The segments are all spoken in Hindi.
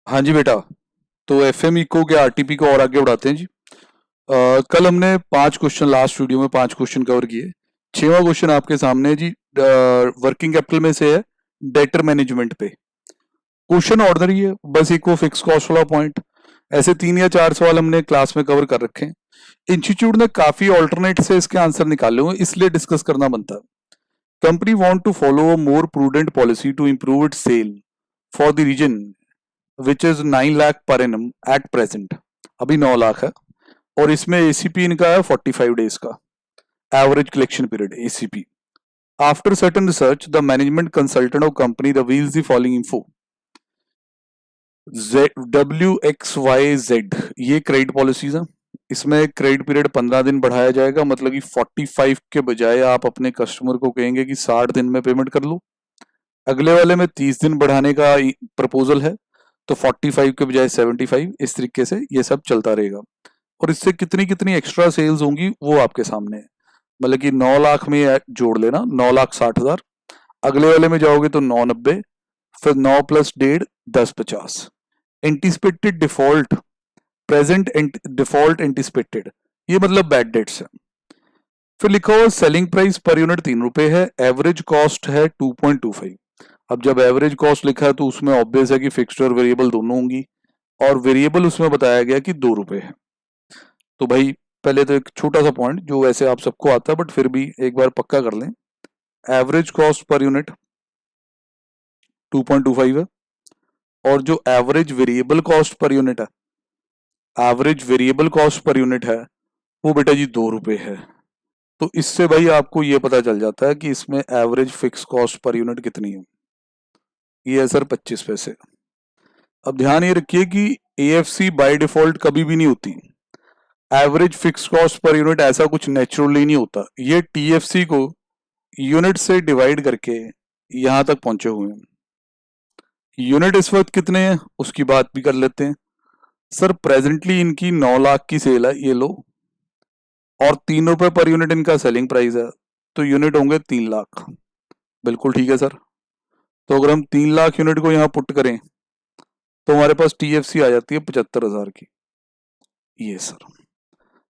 हाँ जी बेटा। तो एफएम इको के आरटीपी को और आगे बढ़ाते हैं जी। कल हमने 5 क्वेश्चन, लास्ट वीडियो में 5 क्वेश्चन कवर किए। 6वां क्वेश्चन आपके सामने है जी। वर्किंग कैपिटल में से है डेटर मैनेजमेंट पे। क्वेश्चन ऑर्डनरी है, बस इको फिक्स कॉस्ट वाला पॉइंट। ऐसे 3 या 4 सवाल हमने क्लास में कवर कर रखे हैं। इंस्टीट्यूट ने काफी ऑल्टरनेट से इसके आंसर निकाले हुए, इसलिए डिस्कस करना बनता है। Company want to follow a more prudent policy to improve it sale for the reason which is 9 lakh per annum at present. अभी 9 लाख है और इसमें एसीपी इनका है 45 डेज का average collection period ACP. After certain research the management consultant of company reveals the following info. WXYZ ये क्रेडिट पॉलिसीज है। इसमें क्रेडिट पीरियड 15 दिन बढ़ाया जाएगा, मतलब कि 45 के बजाय आप अपने कस्टमर को कहेंगे कि 60 दिन में पेमेंट कर लो। अगले वाले में 30 दिन बढ़ाने का प्रपोजल है, तो 45 के बजाय 75। इस तरीके से ये सब चलता रहेगा और इससे कितनी कितनी एक्स्ट्रा सेल्स होंगी वो आपके सामने है। मतलब कि 9 लाख में जोड़ लेना 9,60,000। अगले वाले में जाओगे तो 9,90, फिर 9 plus 1.5 10,50। Anticipated default, present default anticipated, ये मतलब बैड डेट्स है। फिर लिखा हुआ सेलिंग प्राइस पर यूनिट 3 रुपए है, एवरेज कॉस्ट है 2.25। अब जब एवरेज कॉस्ट लिखा है तो उसमें ऑब्वियस है कि फिक्स्ड और वेरिएबल दोनों होंगी, और वेरिएबल उसमें बताया गया कि 2 रुपए है। तो भाई पहले तो एक छोटा सा पॉइंट जो वैसे आप सबको आता है बट फिर भी एक बार पक्का कर लें। एवरेज कॉस्ट पर यूनिट 2.25 है, और जो average variable cost per unit है, average variable cost per unit है वो बेटा जी 2 रुपए है। तो इससे भाई आपको ये पता चल जाता है कि इसमें average fix cost per unit कितनी है। ये है सर 25 पैसे। अब ध्यान ये रखिए कि एएफसी बाय डिफॉल्ट कभी भी नहीं होती। Average fix cost per unit ऐसा कुछ नेचुरली नहीं होता, ये टीएफसी को यूनिट से डिवाइड करके यहां तक पहुंचे हुए हैं। यूनिट इस वक्त कितने हैं उसकी बात भी कर लेते हैं। सर प्रेजेंटली इनकी 9 लाख की सेल है, ये लो, और 3 रुपए पर यूनिट इनका सेलिंग प्राइस है, तो यूनिट होंगे 3 लाख। बिल्कुल ठीक है सर। तो अगर हम 3 लाख यूनिट को यहाँ पुट करें तो हमारे पास टीएफसी आ जाती है 75,000 की। ये सर,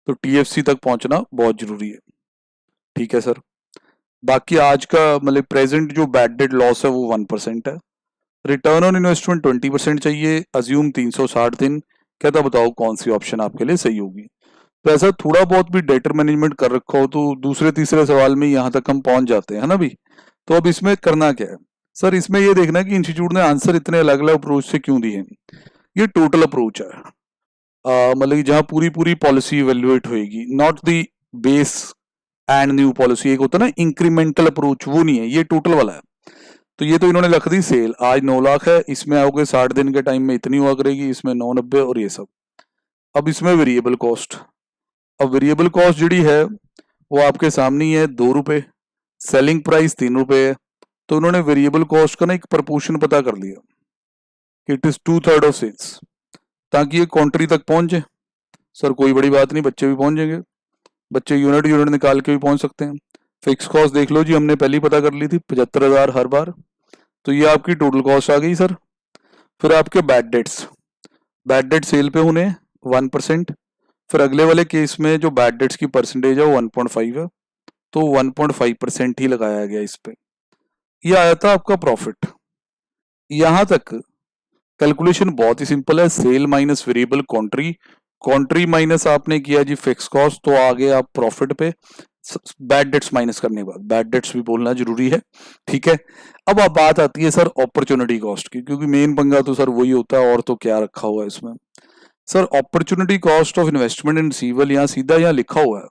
तो टीएफसी तक पहुंचना बहुत जरूरी है। ठीक है सर। बाकी आज का मतलब प्रेजेंट जो बैड डेट लॉस है वो 1% है। रिटर्न ऑन इन्वेस्टमेंट 20% चाहिए, अज्यूम 360 दिन। कहता बताओ कौन सी ऑप्शन आपके लिए सही होगी। तो ऐसा थोड़ा बहुत भी डेटर मैनेजमेंट कर रखा हो तो दूसरे तीसरे सवाल में यहाँ तक हम पहुंच जाते हैं, है ना भी। तो अब इसमें करना क्या है सर, इसमें ये देखना है कि इंस्टीट्यूट ने आंसर इतने अलग अलग अप्रोच से क्यों दिए हैं। ये टोटल अप्रोच है, मतलब कि जहाँ पूरी पूरी पॉलिसी इवेल्युएट होएगी, not the base and new policy. एक होता है ना इंक्रीमेंटल अप्रोच, वो नहीं है, ये टोटल वाला है। तो ये तो इन्होंने रख दी सेल आज 9 लाख है, इसमें आओगे 60 दिन के टाइम में इतनी हुआ करेगी, इसमें 990 और ये सब। अब इसमें वेरिएबल कॉस्ट, अब वेरिएबल कॉस्ट जी है वो आपके सामने ही है 2 रुपए, सेलिंग प्राइस 3 रुपए है। तो उन्होंने वेरिएबल कॉस्ट का ना एक प्रपोर्शन पता कर लिया कि इट इज 2/3 ऑफ सेल्स, ताकि ये कॉन्ट्री तक पहुंच जाए। सर कोई बड़ी बात नहीं, बच्चे भी पहुंच जाएंगे, बच्चे यूनिट यूनिट निकाल के भी पहुंच सकते हैं। फिक्स कॉस्ट देख लो जी, हमने पहले ही पता कर ली थी 75,000 हर बार। तो ये आपकी टोटल कॉस्ट आ गई सर। फिर आपके bad debts, bad debt sale पे होने 1%। फिर अगले वाले केस में जो बैड डेट्स की परसेंटेज है वो 1.5 है, तो 1.5% ही लगाया गया इस पे। ये आया था आपका प्रॉफिट। यहां तक कैलकुलेशन बहुत ही सिंपल है, सेल माइनस वेरिएबल कॉन्ट्री, कॉन्ट्री माइनस आपने किया जी फिक्स कॉस्ट, तो आगे आप प्रॉफिट पे बैड डेट्स माइनस करने के बाद, बैड डेट्स भी बोलना जरूरी है। ठीक है। अब बात आती है सर अपॉर्चुनिटी कॉस्ट की, क्योंकि मेन पंगा तो सर वही होता है, और तो क्या रखा हुआ है इसमें। Sir opportunity cost of investment in receivable यहाँ सीधा यहाँ लिखा हुआ है,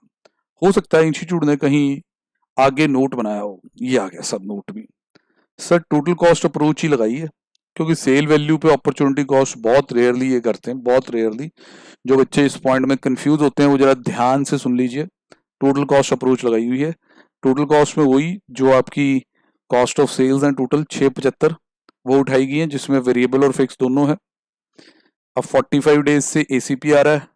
हो सकता है इंस्टीट्यूट ने कहीं आगे नोट बनाया हो, ये आ गया सब नोट भी। सर टोटल कॉस्ट अप्रोच ही लगाई है, क्योंकि सेल वैल्यू पे अपॉर्चुनिटी कॉस्ट बहुत रेयरली ये करते हैं, बहुत रेयरली। जो बच्चे इस पॉइंट में कंफ्यूज होते हैं वो जरा ध्यान से सुन लीजिए। टोटल कॉस्ट अप्रोच लगाई हुई है। टोटल कॉस्ट में वही जो आपकी कॉस्ट ऑफ सेल्स हैं, टोटल 675 वो उठाई गई है, जिसमें वेरिएबल और फिक्स दोनों है। अब 45 डेज से एसीपी आ रहा है,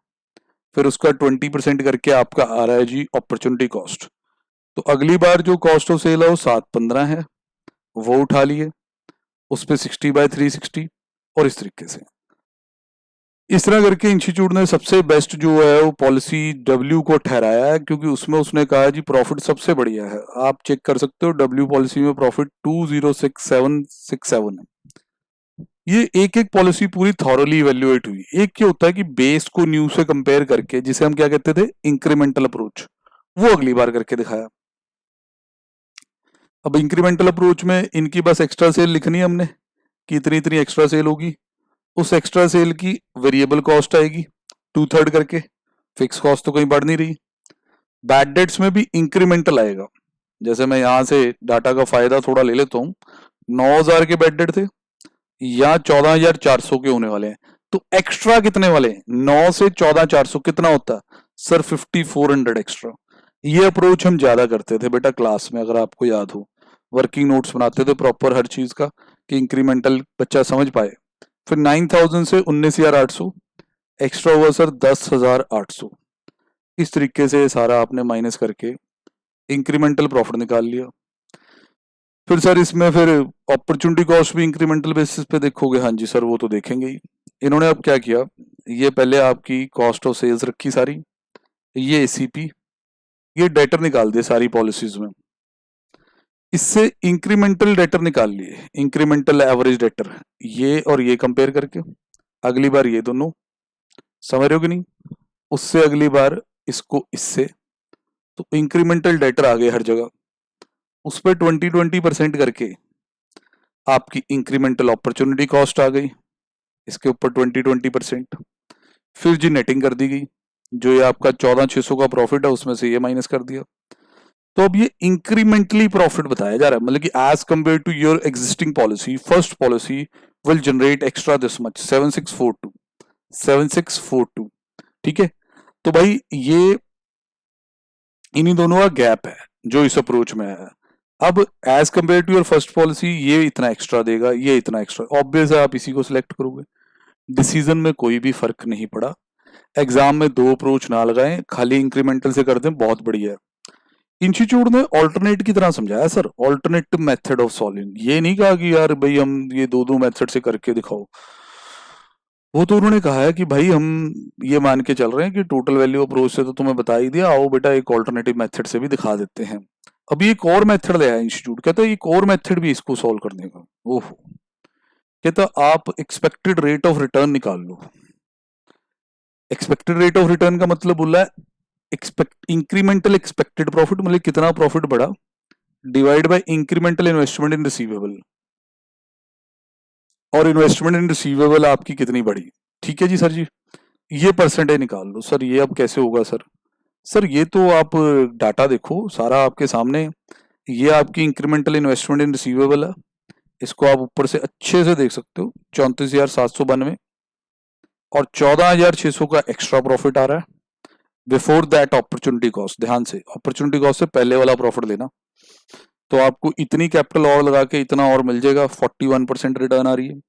फिर उसका 20% करके आपका आ रहा है जी अपॉर्चुनिटी कॉस्ट। तो अगली बार जो कॉस्ट ऑफ सेल है वो 715 है, वो उठा लिए, उस पर 60/360 और इस तरीके से। इस तरह करके इंस्टीट्यूट ने सबसे बेस्ट जो है वो पॉलिसी डब्ल्यू को ठहराया है, क्योंकि उसमें उसने कहा जी प्रॉफिट सबसे बढ़िया है। आप चेक कर सकते हो डब्ल्यू पॉलिसी में प्रॉफिट 206,767 है। ये एक एक पॉलिसी पूरी थॉरली इवेल्युएट हुई। एक क्या होता है कि बेस को न्यू से कंपेयर करके, जिसे हम क्या कहते थे इंक्रीमेंटल अप्रोच, वो अगली बार करके दिखाया। अब इंक्रीमेंटल अप्रोच में इनकी बस एक्स्ट्रा सेल लिखनी है हमने कि इतनी इतनी एक्स्ट्रा सेल होगी, उस एक्स्ट्रा सेल की वेरिएबल कॉस्ट आएगी 2/3 करके, फिक्स कॉस्ट तो कहीं बढ़ नहीं रही। बैड डेट्स में भी इंक्रीमेंटल आएगा। जैसे मैं यहां से डाटा का फायदा थोड़ा ले लेता हूँ, 9,000 के बैड डेट थे या 14,400 के होने वाले हैं, तो एक्स्ट्रा कितने वाले हैं? 9 से 14,400 कितना होता है सर? 5,400 एक्स्ट्रा। ये अप्रोच हम ज्यादा करते थे बेटा क्लास में, अगर आपको याद हो, वर्किंग नोट्स बनाते थे प्रॉपर हर चीज का कि इंक्रीमेंटल बच्चा समझ पाए। फिर 9,000 से 19,800 एक्स्ट्रा हुआ सर 10,800। इस तरीके से सारा आपने माइनस करके इंक्रीमेंटल प्रॉफिट निकाल लिया। फिर सर इसमें फिर अपॉर्चुनिटी कॉस्ट भी इंक्रीमेंटल बेसिस पे देखोगे? हाँ जी सर वो तो देखेंगे ही। इन्होंने अब क्या किया, ये पहले आपकी कॉस्ट ऑफ सेल्स रखी सारी, ये एसीपी, ये डेटर निकाल दिए सारी पॉलिसीज में। इससे इंक्रीमेंटल डेटर निकाल लिए, इंक्रीमेंटल एवरेज डेटर, ये और ये कंपेयर करके। अगली बार ये दोनों, समझ रहे हो कि नहीं? उससे अगली बार इसको इससे, तो इंक्रीमेंटल डेटर आ गए हर जगह। उस पर 20% करके आपकी इंक्रीमेंटल अपॉर्चुनिटी कॉस्ट आ गई, इसके ऊपर 20%। फिर जी नेटिंग कर दी गई, जो ये आपका 14,600 का प्रॉफिट है उसमें से ये माइनस कर दिया। तो अब ये इंक्रीमेंटली प्रॉफिट बताया जा रहा है, मतलब कि as compare to your existing policy, first policy will generate extra this much, 7642। ठीक है, तो भाई ये इन्हीं दोनों का गैप है जो इस अप्रोच में है। अब as compare to your first policy ये इतना एक्स्ट्रा देगा, ये इतना एक्स्ट्रा, ऑब्वियस है आप इसी को सिलेक्ट करोगे। डिसीजन में कोई भी फर्क नहीं पड़ा। एग्जाम में दो अप्रोच ना लगाएं, खाली इंक्रीमेंटल से कर दें, बहुत बढ़िया है। इंस्टीट्यूट ने ऑल्टरनेट की तरह समझाया sir, alternative method of solving. ये नहीं कहा कि यार भाई हम ये दो दो मेथड से करके दिखाओ, वो तो उन्होंने कहा है कि भाई हम ये मान के चल रहे हैं कि टोटल वैल्यू अप्रोच से तो तुम्हें बता ही दिया, आओ बेटा एक ऑल्टरनेटिव मेथड से भी दिखा देते हैं। अभी एक और मेथड ले आया इंस्टीट्यूट, कहता है एक और मेथड भी इसको सॉल्व करने का। ओहो, कहता आप एक्सपेक्टेड रेट ऑफ रिटर्न निकाल लो। एक्सपेक्टेड रेट ऑफ रिटर्न का मतलब बोला है इंक्रीमेंटल एक्सपेक्टेड प्रॉफिट, मतलब कितना प्रॉफिट बढ़ा, divide by incremental investment in receivable, और इन्वेस्टमेंट इन रिसीवेबल आपकी कितनी बढ़ी। ठीक है जी सर जी, ये परसेंटेज निकाल लो। सर ये अब कैसे होगा सर? सर ये तो आप डाटा देखो सारा आपके सामने, ये आपकी इंक्रीमेंटल इन्वेस्टमेंट इन रिसीवेबल है, इसको आप ऊपर से अच्छे से देख सकते हो, 34,792 और 14,600 का एक्स्ट्रा प्रॉफिट आ रहा है बिफोर दैट अपॉर्चुनिटी कॉस्ट। ध्यान से अपॉर्चुनिटी कॉस्ट से पहले वाला प्रॉफिट लेना, तो आपको इतनी कैपिटल और लगा के इतना और मिल जाएगा, 41% रिटर्न आ रही है।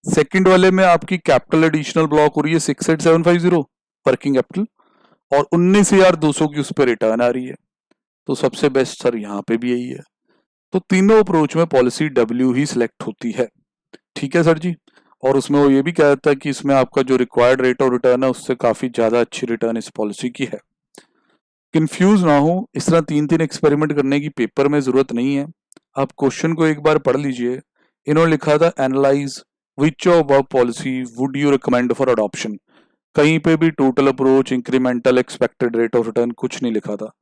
सेकंड वाले में आपकी कैपिटल एडिशनल ब्लॉक हो रही है 68750 वर्किंग कैपिटल, और 19,200 की उस पर रिटर्न आ रही है। तो सबसे बेस्ट सर यहाँ पे भी यही है। तो तीनों अप्रोच में पॉलिसी डब्ल्यू ही सिलेक्ट होती है। ठीक है सर जी, और उसमें वो ये भी कहता है कि इसमें आपका जो रिक्वायर्ड रेट ऑफ रिटर्न है उससे काफी ज्यादा अच्छी रिटर्न इस पॉलिसी की है। कंफ्यूज ना हो, इस तरह 3-3 एक्सपेरिमेंट करने की पेपर में जरूरत नहीं है। आप क्वेश्चन को एक बार पढ़ लीजिए। इन्होंने लिखा था analyse which of work policy would you recommend for adoption. कहीं पे भी total approach, incremental, expected rate of return कुछ नहीं लिखा था।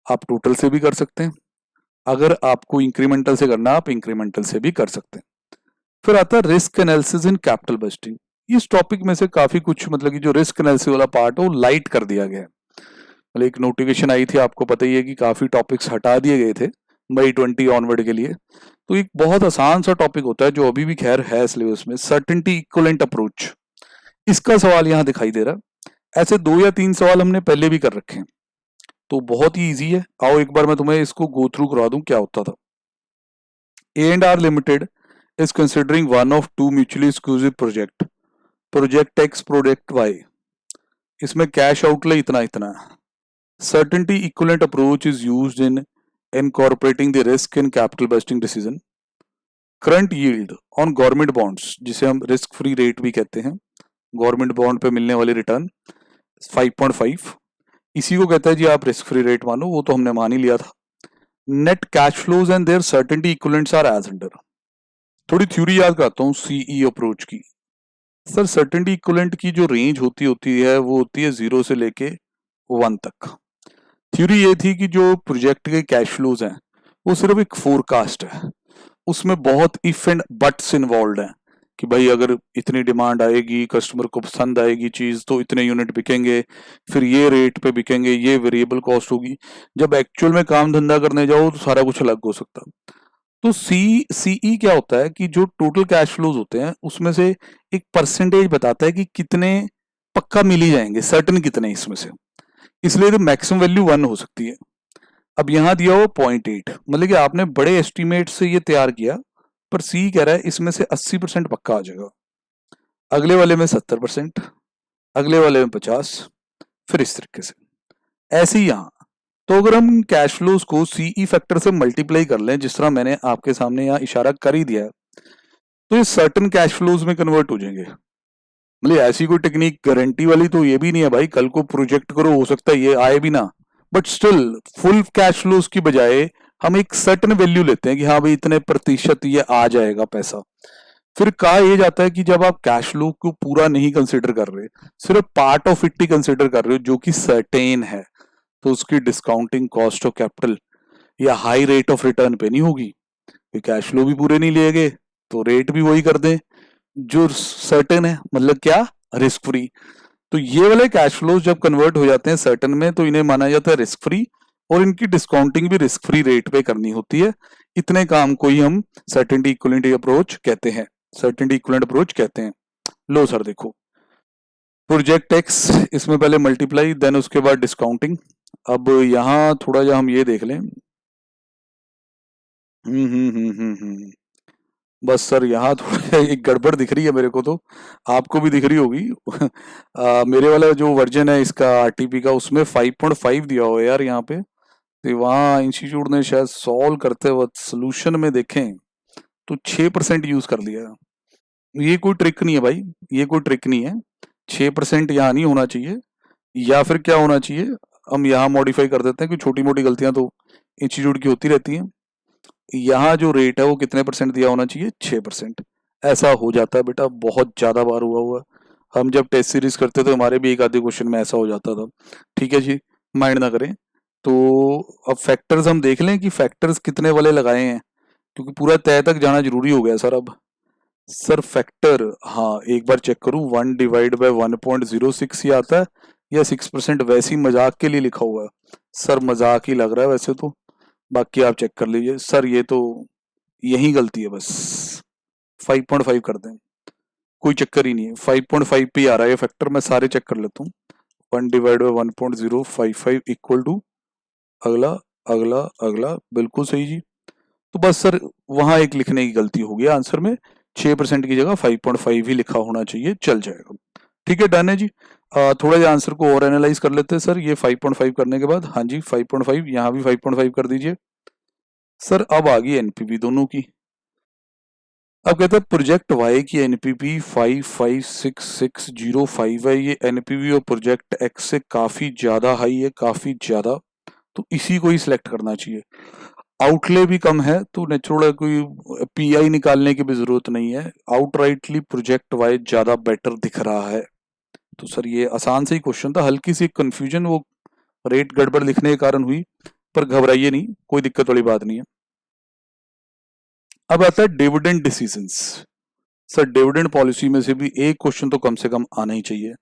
आप टोटल से भी कर सकते हैं, अगर आपको इंक्रीमेंटल से करना आप इंक्रीमेंटल से भी कर सकते हैं। फिर आता है risk analysis in capital budgeting. इस टॉपिक में से काफी कुछ, मतलब कि जो रिस्क एनालिसिस वाला पार्ट है वो लाइट कर दिया गया है। मतलब एक नोटिफिकेशन आई थी, आपको पता ही है कि काफी टॉपिक्स हटा दिए गए थे मई 20 ऑनवर्ड के लिए। तो एक बहुत आसान सा टॉपिक होता है जो अभी भी खैर है सिलेबस में, सर्टेनिटी इक्विवेलेंट अप्रोच। इसका सवाल यहाँ दिखाई दे रहा है। ऐसे 2 या 3 सवाल हमने पहले भी कर रखे हैं, तो बहुत ही इजी है। आओ एक बार मैं तुम्हें इसको गो थ्रू करा दूं क्या होता था। A&R Limited is considering one of two mutually exclusive project X, project Y। इसमें कैश आउटले इतना इतना है। Certainty equivalent approach is used in incorporating the risk in capital budgeting decision. Current yield on government bonds, जिसे हम रिस्क फ्री रेट भी कहते हैं, गवर्नमेंट बॉन्ड पे मिलने वाली रिटर्न 5.5, इसी को कहता है जी आप रिस्क फ्री रेट मानो, वो तो हमने मान ही लिया था। Net cash flows and their certainty equivalents are as under. थोड़ी थ्योरी याद कराता हूँ सीई अप्रोच की। सर सर्टेनिटी इक्विवेलेंट की जो रेंज होती है वो होती है 0 से लेके 1 तक। थ्योरी ये थी कि जो प्रोजेक्ट के कैश फ्लोज हैं वो सिर्फ एक फोरकास्ट है, उसमें बहुत इफ एंड बट्स इन्वॉल्व हैं कि भाई अगर इतनी डिमांड आएगी, कस्टमर को पसंद आएगी चीज तो इतने यूनिट बिकेंगे, फिर ये रेट पे बिकेंगे, ये वेरिएबल कॉस्ट होगी। जब एक्चुअल में काम धंधा करने जाओ तो सारा कुछ अलग हो सकता है। तो सीई क्या होता है कि जो टोटल कैश फ्लोज होते हैं उसमें से एक परसेंटेज बताता है कि कितने पक्का मिल ही जाएंगे, सर्टन कितने इसमें से, इसलिए तो मैक्सिमम वैल्यू 1 हो सकती है। अब यहां दिया हुआ 0.8, मतलब कि आपने बड़े एस्टिमेट से ये तैयार किया, पर सी कह रहा है इसमें से 80% पक्का आ जाएगा, अगले वाले में 70%, अगले वाले में 50, फिर इस तरीके से। ऐसे ही यहां तो अगर हम कैश फ्लोज को सीई फैक्टर से मल्टीप्लाई कर लें, जिस तरह मैंने आपके सामने यहाँ इशारा कर ही दिया है, तो ये सर्टन कैश फ्लोज में कन्वर्ट हो जाएंगे। मतलब ऐसी कोई टेक्निक गारंटी वाली तो ये भी नहीं है भाई, कल को प्रोजेक्ट करो हो सकता है ये आए भी ना, but still full cash flows की बजाय हम एक सर्टन वैल्यू लेते हैं कि हाँ भाई इतने प्रतिशत ये आ जाएगा पैसा। फिर कहा यह जाता है कि जब आप कैश फ्लो को पूरा नहीं कंसिडर कर रहे, सिर्फ part of it he consider कर रहे हो जो कि सर्टेन है, तो उसकी डिस्काउंटिंग कॉस्ट ऑफ कैपिटल या हाई रेट ऑफ रिटर्न पे नहीं होगी। कैश फ्लो भी पूरे नहीं लिए गए तो रेट भी वही कर दें जो सर्टेन है, मतलब क्या, रिस्क फ्री। तो ये वाले कैश फ्लोज जब कन्वर्ट हो जाते हैं सर्टेन में तो इन्हें माना जाता है रिस्क फ्री, और इनकी डिस्काउंटिंग भी रिस्क फ्री रेट पे करनी होती है। इतने काम को ही हम सर्टेनिटी इक्विवेलेंट अप्रोच कहते हैं, सर्टेनिटी इक्विवेलेंट अप्रोच कहते हैं। लो सर देखो, प्रोजेक्ट एक्स, इसमें पहले मल्टीप्लाई देन उसके बाद डिस्काउंटिंग। अब यहां थोड़ा जा हम ये देख लें। बस सर यहाँ थोड़ा एक गड़बड़ दिख रही है मेरे को, तो आपको भी दिख रही होगी। मेरे वाला जो वर्जन है इसका आरटीपी का, उसमें 5.5 दिया हुआ है यार यहाँ पे, तो वहाँ इंस्टीट्यूट ने शायद सॉल्व करते वक्त सोल्यूशन में देखें तो 6% यूज कर लिया है। ये कोई ट्रिक नहीं है भाई, ये कोई ट्रिक नहीं है। 6% यहाँ नहीं होना चाहिए, या फिर क्या होना चाहिए, हम यहाँ मॉडिफाई कर देते हैं कि छोटी मोटी गलतियां तो इंस्टीट्यूट की होती रहती हैं। यहाँ जो रेट है वो कितने परसेंट दिया होना चाहिए, 6%। ऐसा हो जाता है बेटा, बहुत ज्यादा बार हुआ। हम जब टेस्ट सीरीज करते थे हमारे भी एक आधे क्वेश्चन में ऐसा हो जाता था। ठीक है जी, माइंड ना करें। तो अब फैक्टर्स हम देख लें कि फैक्टर्स कितने वाले लगाए हैं, क्योंकि पूरा तय तक जाना जरूरी हो गया सर। अब सर फैक्टर, हाँ एक बार चेक करूं, 1 डिवाइड बाय 1.06 ही आता है या 6% वैसे ही मजाक के लिए लिखा हुआ है? सर मजाक ही लग रहा है वैसे तो, बाकी आप चेक कर लीजिए। सर ये तो यही गलती है बस, 5.5 कर दें, कोई चक्कर ही नहीं है, 5.5 पे आ रहा है ये फैक्टर। मैं सारे चेक कर लेता हूँ। 1 डिवाइड बाय 1.055 इक्वल टू, अगला अगला अगला, बिल्कुल सही जी। तो बस सर वहां एक लिखने की गलती हो गई, आंसर में 6% की जगह 5.5 ही लिखा होना चाहिए, चल जाएगा। ठीक है, डन है जी। थोड़ा जा आंसर को और एनालाइज कर लेते हैं सर, ये 5.5 करने के बाद। हाँ जी 5.5, यहाँ भी 5.5 कर दीजिए सर। अब आ गई एनपीवी दोनों की। अब कहते हैं प्रोजेक्ट वाई की एनपीवी 556605 है, ये एनपीवी और प्रोजेक्ट एक्स से काफी ज्यादा हाई है, काफी ज्यादा, तो इसी को ही सिलेक्ट करना चाहिए। आउटले भी कम है तो नेचुरल कोई पीआई निकालने की भी जरूरत नहीं है, आउटराइटली प्रोजेक्ट वाइज ज्यादा बेटर दिख रहा है। तो सर ये आसान से ही क्वेश्चन था, हल्की सी कंफ्यूजन वो रेट गड़बड़ लिखने के कारण हुई, पर घबराइए नहीं, कोई दिक्कत वाली बात नहीं है। अब आता है dividend decisions. Sir dividend policy में से भी एक क्वेश्चन तो कम से कम आना ही चाहिए।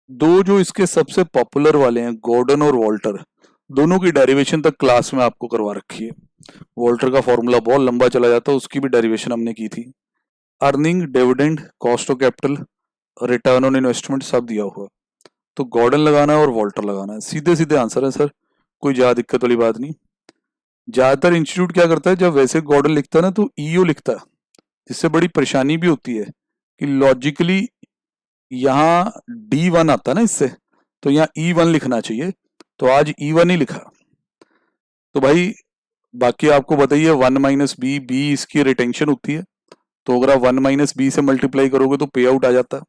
दो जो इसके सबसे पॉपुलर वाले हैं, गॉर्डन और वॉल्टर, दोनों की डेरिवेशन तक क्लास में आपको करवा रखी है। वॉल्टर का फॉर्मूला बहुत लंबा चला जाता है, उसकी भी डेरिवेशन हमने की थी। Earning, dividend, cost of capital, return on investment सब दिया हुआ। तो गॉर्डन लगाना है और वॉल्टर लगाना है, सीधे सीधे आंसर है सर, कोई ज्यादा दिक्कत वाली बात नहीं। ज्यादातर इंस्टीट्यूट क्या करता है, जब वैसे गॉर्डन लिखता है ना तो ईओ लिखता है, जिससे बड़ी परेशानी भी होती है कि लॉजिकली यहाँ D1 आता है ना इससे, तो यहाँ E1 लिखना चाहिए, तो आज E1 ही लिखा। तो भाई बाकी आपको बताइए 1 माइनस बी, बी इसकी रिटेंशन होती है, तो अगर आप 1 माइनस बी से मल्टीप्लाई करोगे तो पे आउट आ जाता है।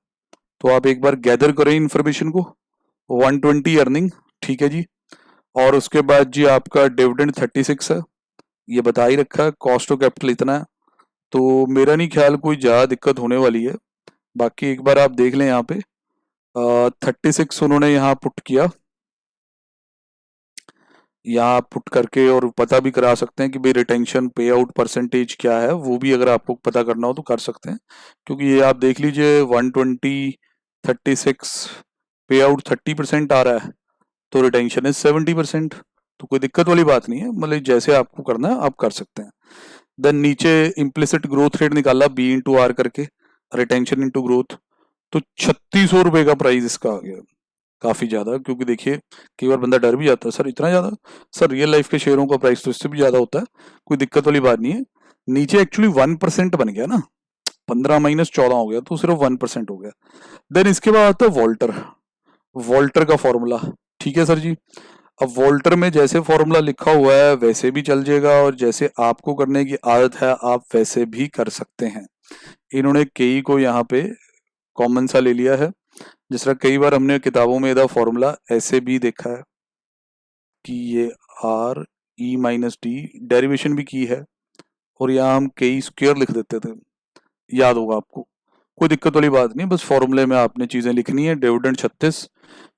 तो आप एक बार गैदर करें इन्फॉर्मेशन को। 120 अर्निंग, ठीक है जी। और उसके बाद जी आपका डिविडेंड 36 है, ये बता ही रखा है। कॉस्ट ऑफ कैपिटल इतना है, तो मेरा नहीं ख्याल कोई ज़्यादा दिक्कत होने वाली है। बाकी एक बार आप देख लें यहाँ पे 36 उन्होंने यहाँ पुट किया, यहाँ पुट करके, और पता भी करा सकते हैं कि भाई रिटेंशन पे आउट परसेंटेज क्या है, वो भी अगर आपको पता करना हो तो कर सकते हैं। क्योंकि ये आप देख लीजिए 120 36 पे आउट 30% आ रहा है, तो रिटेंशन है 70%। तो कोई दिक्कत वाली बात नहीं है, मतलब जैसे आपको करना है आप कर सकते हैं। देन नीचे इम्प्लिसिट ग्रोथ रेट निकाला बी इंटू आर करके, रिटेंशन इंटू ग्रोथ, तो 3600 रुपये का प्राइस इसका आ गया। काफी ज्यादा, क्योंकि देखिए कई बार बंदा डर भी जाता है, सर इतना ज्यादा, सर रियल लाइफ के शेयरों का प्राइस तो इससे भी ज्यादा होता है, कोई दिक्कत वाली बात नहीं है। नीचे एक्चुअली 1% बन गया ना, 15 माइनस 14 हो गया, तो सिर्फ 1% हो गया। देन इसके बाद आता है वॉल्टर, वॉल्टर का फॉर्मूला, ठीक है सर जी। अब वॉल्टर में जैसे फॉर्मूला लिखा हुआ है वैसे भी चल जाएगा, और जैसे आपको करने की आदत है आप वैसे भी कर सकते हैं। इन्होंने कई को यहाँ पे कॉमन सा ले लिया है, जिस तरह कई बार हमने किताबों में इसका फॉर्मूला ऐसे भी देखा है कि ये R E minus D derivation भी की है, और यहाँ हम कई स्क्वायर लिख देते थे, याद होगा आपको। कोई दिक्कत वाली बात नहीं, बस फॉर्मूले में आपने चीजें लिखनी है। डिविडेंड 36,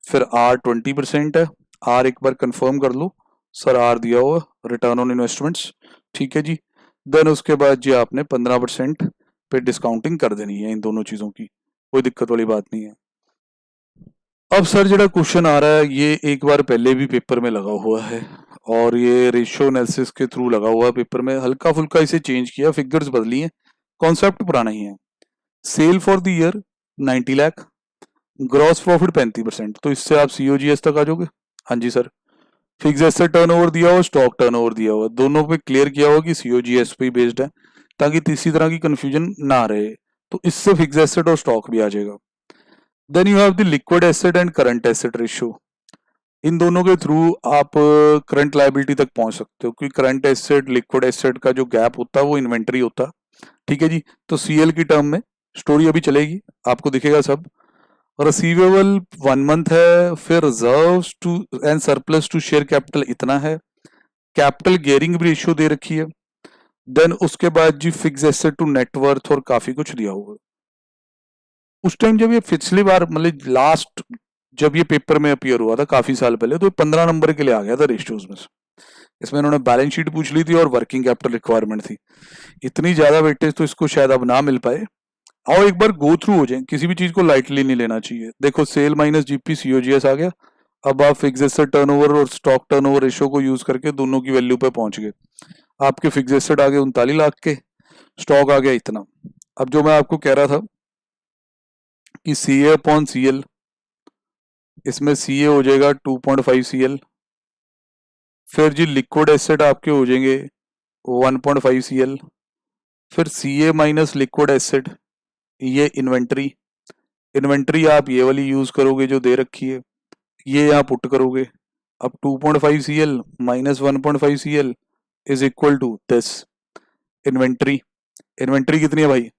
फिर आर 20% है, आर एक बार कंफर्म कर लो, सर आर दिया हुआ, रिटर्न ऑन इन्वेस्टमेंट्स, ठीक है जी। देन उसके बाद जी आपने 15% पे डिस्काउंटिंग कर देनी है इन दोनों चीजों की, कोई दिक्कत वाली बात नहीं है। अब सर जो क्वेश्चन आ रहा है ये एक बार पहले भी पेपर में लगा हुआ है, और ये रेशियो एनालिसिस के थ्रू लगा हुआ है पेपर में, हल्का फुल्का इसे चेंज किया, फिगर्स बदली हैं, कॉन्सेप्ट पुराना ही है। Sale for the year 90 lakh, gross profit 35%, तो इससे आप सीओजीएस तक आ जाओगे। हाँ जी सर। फिक्स एसेट टर्नओवर दिया हुआ, स्टॉक टर्नओवर दिया हुआ, दोनों पे क्लियर किया हुआ कि सीओजीएस पे बेस्ड है, ताकि किसी तरह की कंफ्यूजन ना रहे, तो इससे फिक्स एसेट और स्टॉक भी आ जाएगा। Then you have the liquid asset and current asset ratio, इन दोनों के थ्रू आप करंट लायबिलिटी तक पहुंच सकते हो, क्योंकि करंट एसेट लिक्विड एसेट का जो गैप होता है वो इन्वेंटरी होता है, ठीक है जी। तो सीएल की टर्म में स्टोरी अभी चलेगी, आपको दिखेगा सब। रिसीवेबल 1 मंथ है, फिर reserve to and surplus to share capital इतना है, कैपिटल गियरिंग भी रेशियो दे रखी है। देन उसके बाद जी फिक्स एसेट टू नेटवर्थ और काफी कुछ दिया हुआ है। उस टाइम जब ये पिछली बार मतलब लास्ट जब ये पेपर में अपीयर हुआ था काफी साल पहले, तो 15 नंबर के लिए आ गया था रेशियोज में। इसमें इन्होंने बैलेंस शीट पूछ ली थी और वर्किंग कैपिटल रिक्वायरमेंट थी, इतनी ज्यादा वेटेज तो इसको शायद अब ना मिल पाए। आओ एक बार गो थ्रू हो जाए, किसी भी चीज को लाइटली नहीं लेना चाहिए। देखो सेल माइनस जीपी सीओजीएस आ गया, अब आप फिक्स एसेट टर्नओवर और स्टॉक टर्नओवर रेशियो को यूज करके दोनों की वैल्यू पे पहुंच गए। आपके फिक्स एसेट आ गए 39 लाख के, स्टॉक आ गया इतना। अब जो मैं आपको कह रहा था कि सी ए अपॉन सी एल, इसमें सी ए हो जाएगा 2.5 सी एल, फिर जी लिक्विड एसेट आपके हो जाएंगे 1.5 सी एल, फिर सी ए माइनस लिक्विड एसेट, ये इन्वेंट्री, इन्वेंट्री आप ये वाली यूज करोगे जो दे रखी है, ये यहाँ पुट करोगे। अब 2.5 C L minus 1.5 C L is equal to this inventory. Inventory कितनी है भाई,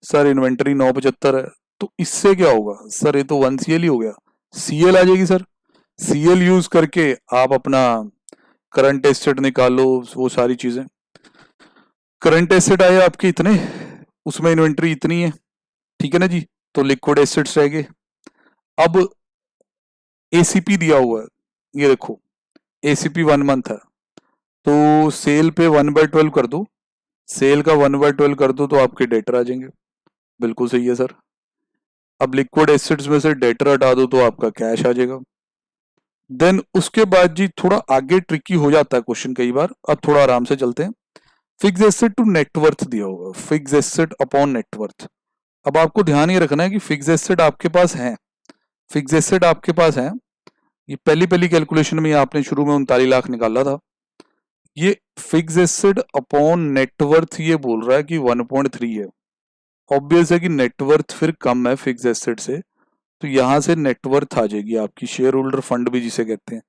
सर इन्वेंट्री 975 है, तो इससे क्या होगा सर, ये तो 1 सी एल ही हो गया, सी एल आ जाएगी सर। सी एल यूज करके आप अपना करंट एसेट निकालो, वो सारी चीजें। करंट एसेट आए आपके इतने, उसमें इन्वेंट्री इतनी है, ठीक है ना जी, तो लिक्विड एसेट्स रह गए। अब एसीपी दिया हुआ है, ये देखो एसीपी 1 मंथ है, तो सेल पे 1/12 कर दो, सेल का 1/12 कर दो तो आपके डेटर आ जाएंगे, बिल्कुल सही है सर। अब लिक्विड एसेट्स में से डेटर हटा दो तो आपका कैश आ जाएगा। देन उसके बाद जी थोड़ा आगे ट्रिकी हो जाता है क्वेश्चन कई बार, अब थोड़ा आराम से चलते हैं। फिक्स एसेट टू नेटवर्थ दिया होगा, फिक्स एसेट अपॉन नेटवर्थ। अब आपको ध्यान ये रखना है कि फिक्स एसेट आपके पास है, फिक्स एसेट आपके पास है, ये पहली पहली कैलकुलेशन में आपने शुरू में 39 लाख निकाला था, ये फिक्स एसेट अपॉन नेटवर्थ ये बोल रहा है कि 1.3 है। ऑब्वियस है कि नेटवर्थ फिर कम है फिक्स एसेट से, तो यहां से नेटवर्थ आ जाएगी आपकी शेयर होल्डर फंड भी जिसे कहते हैं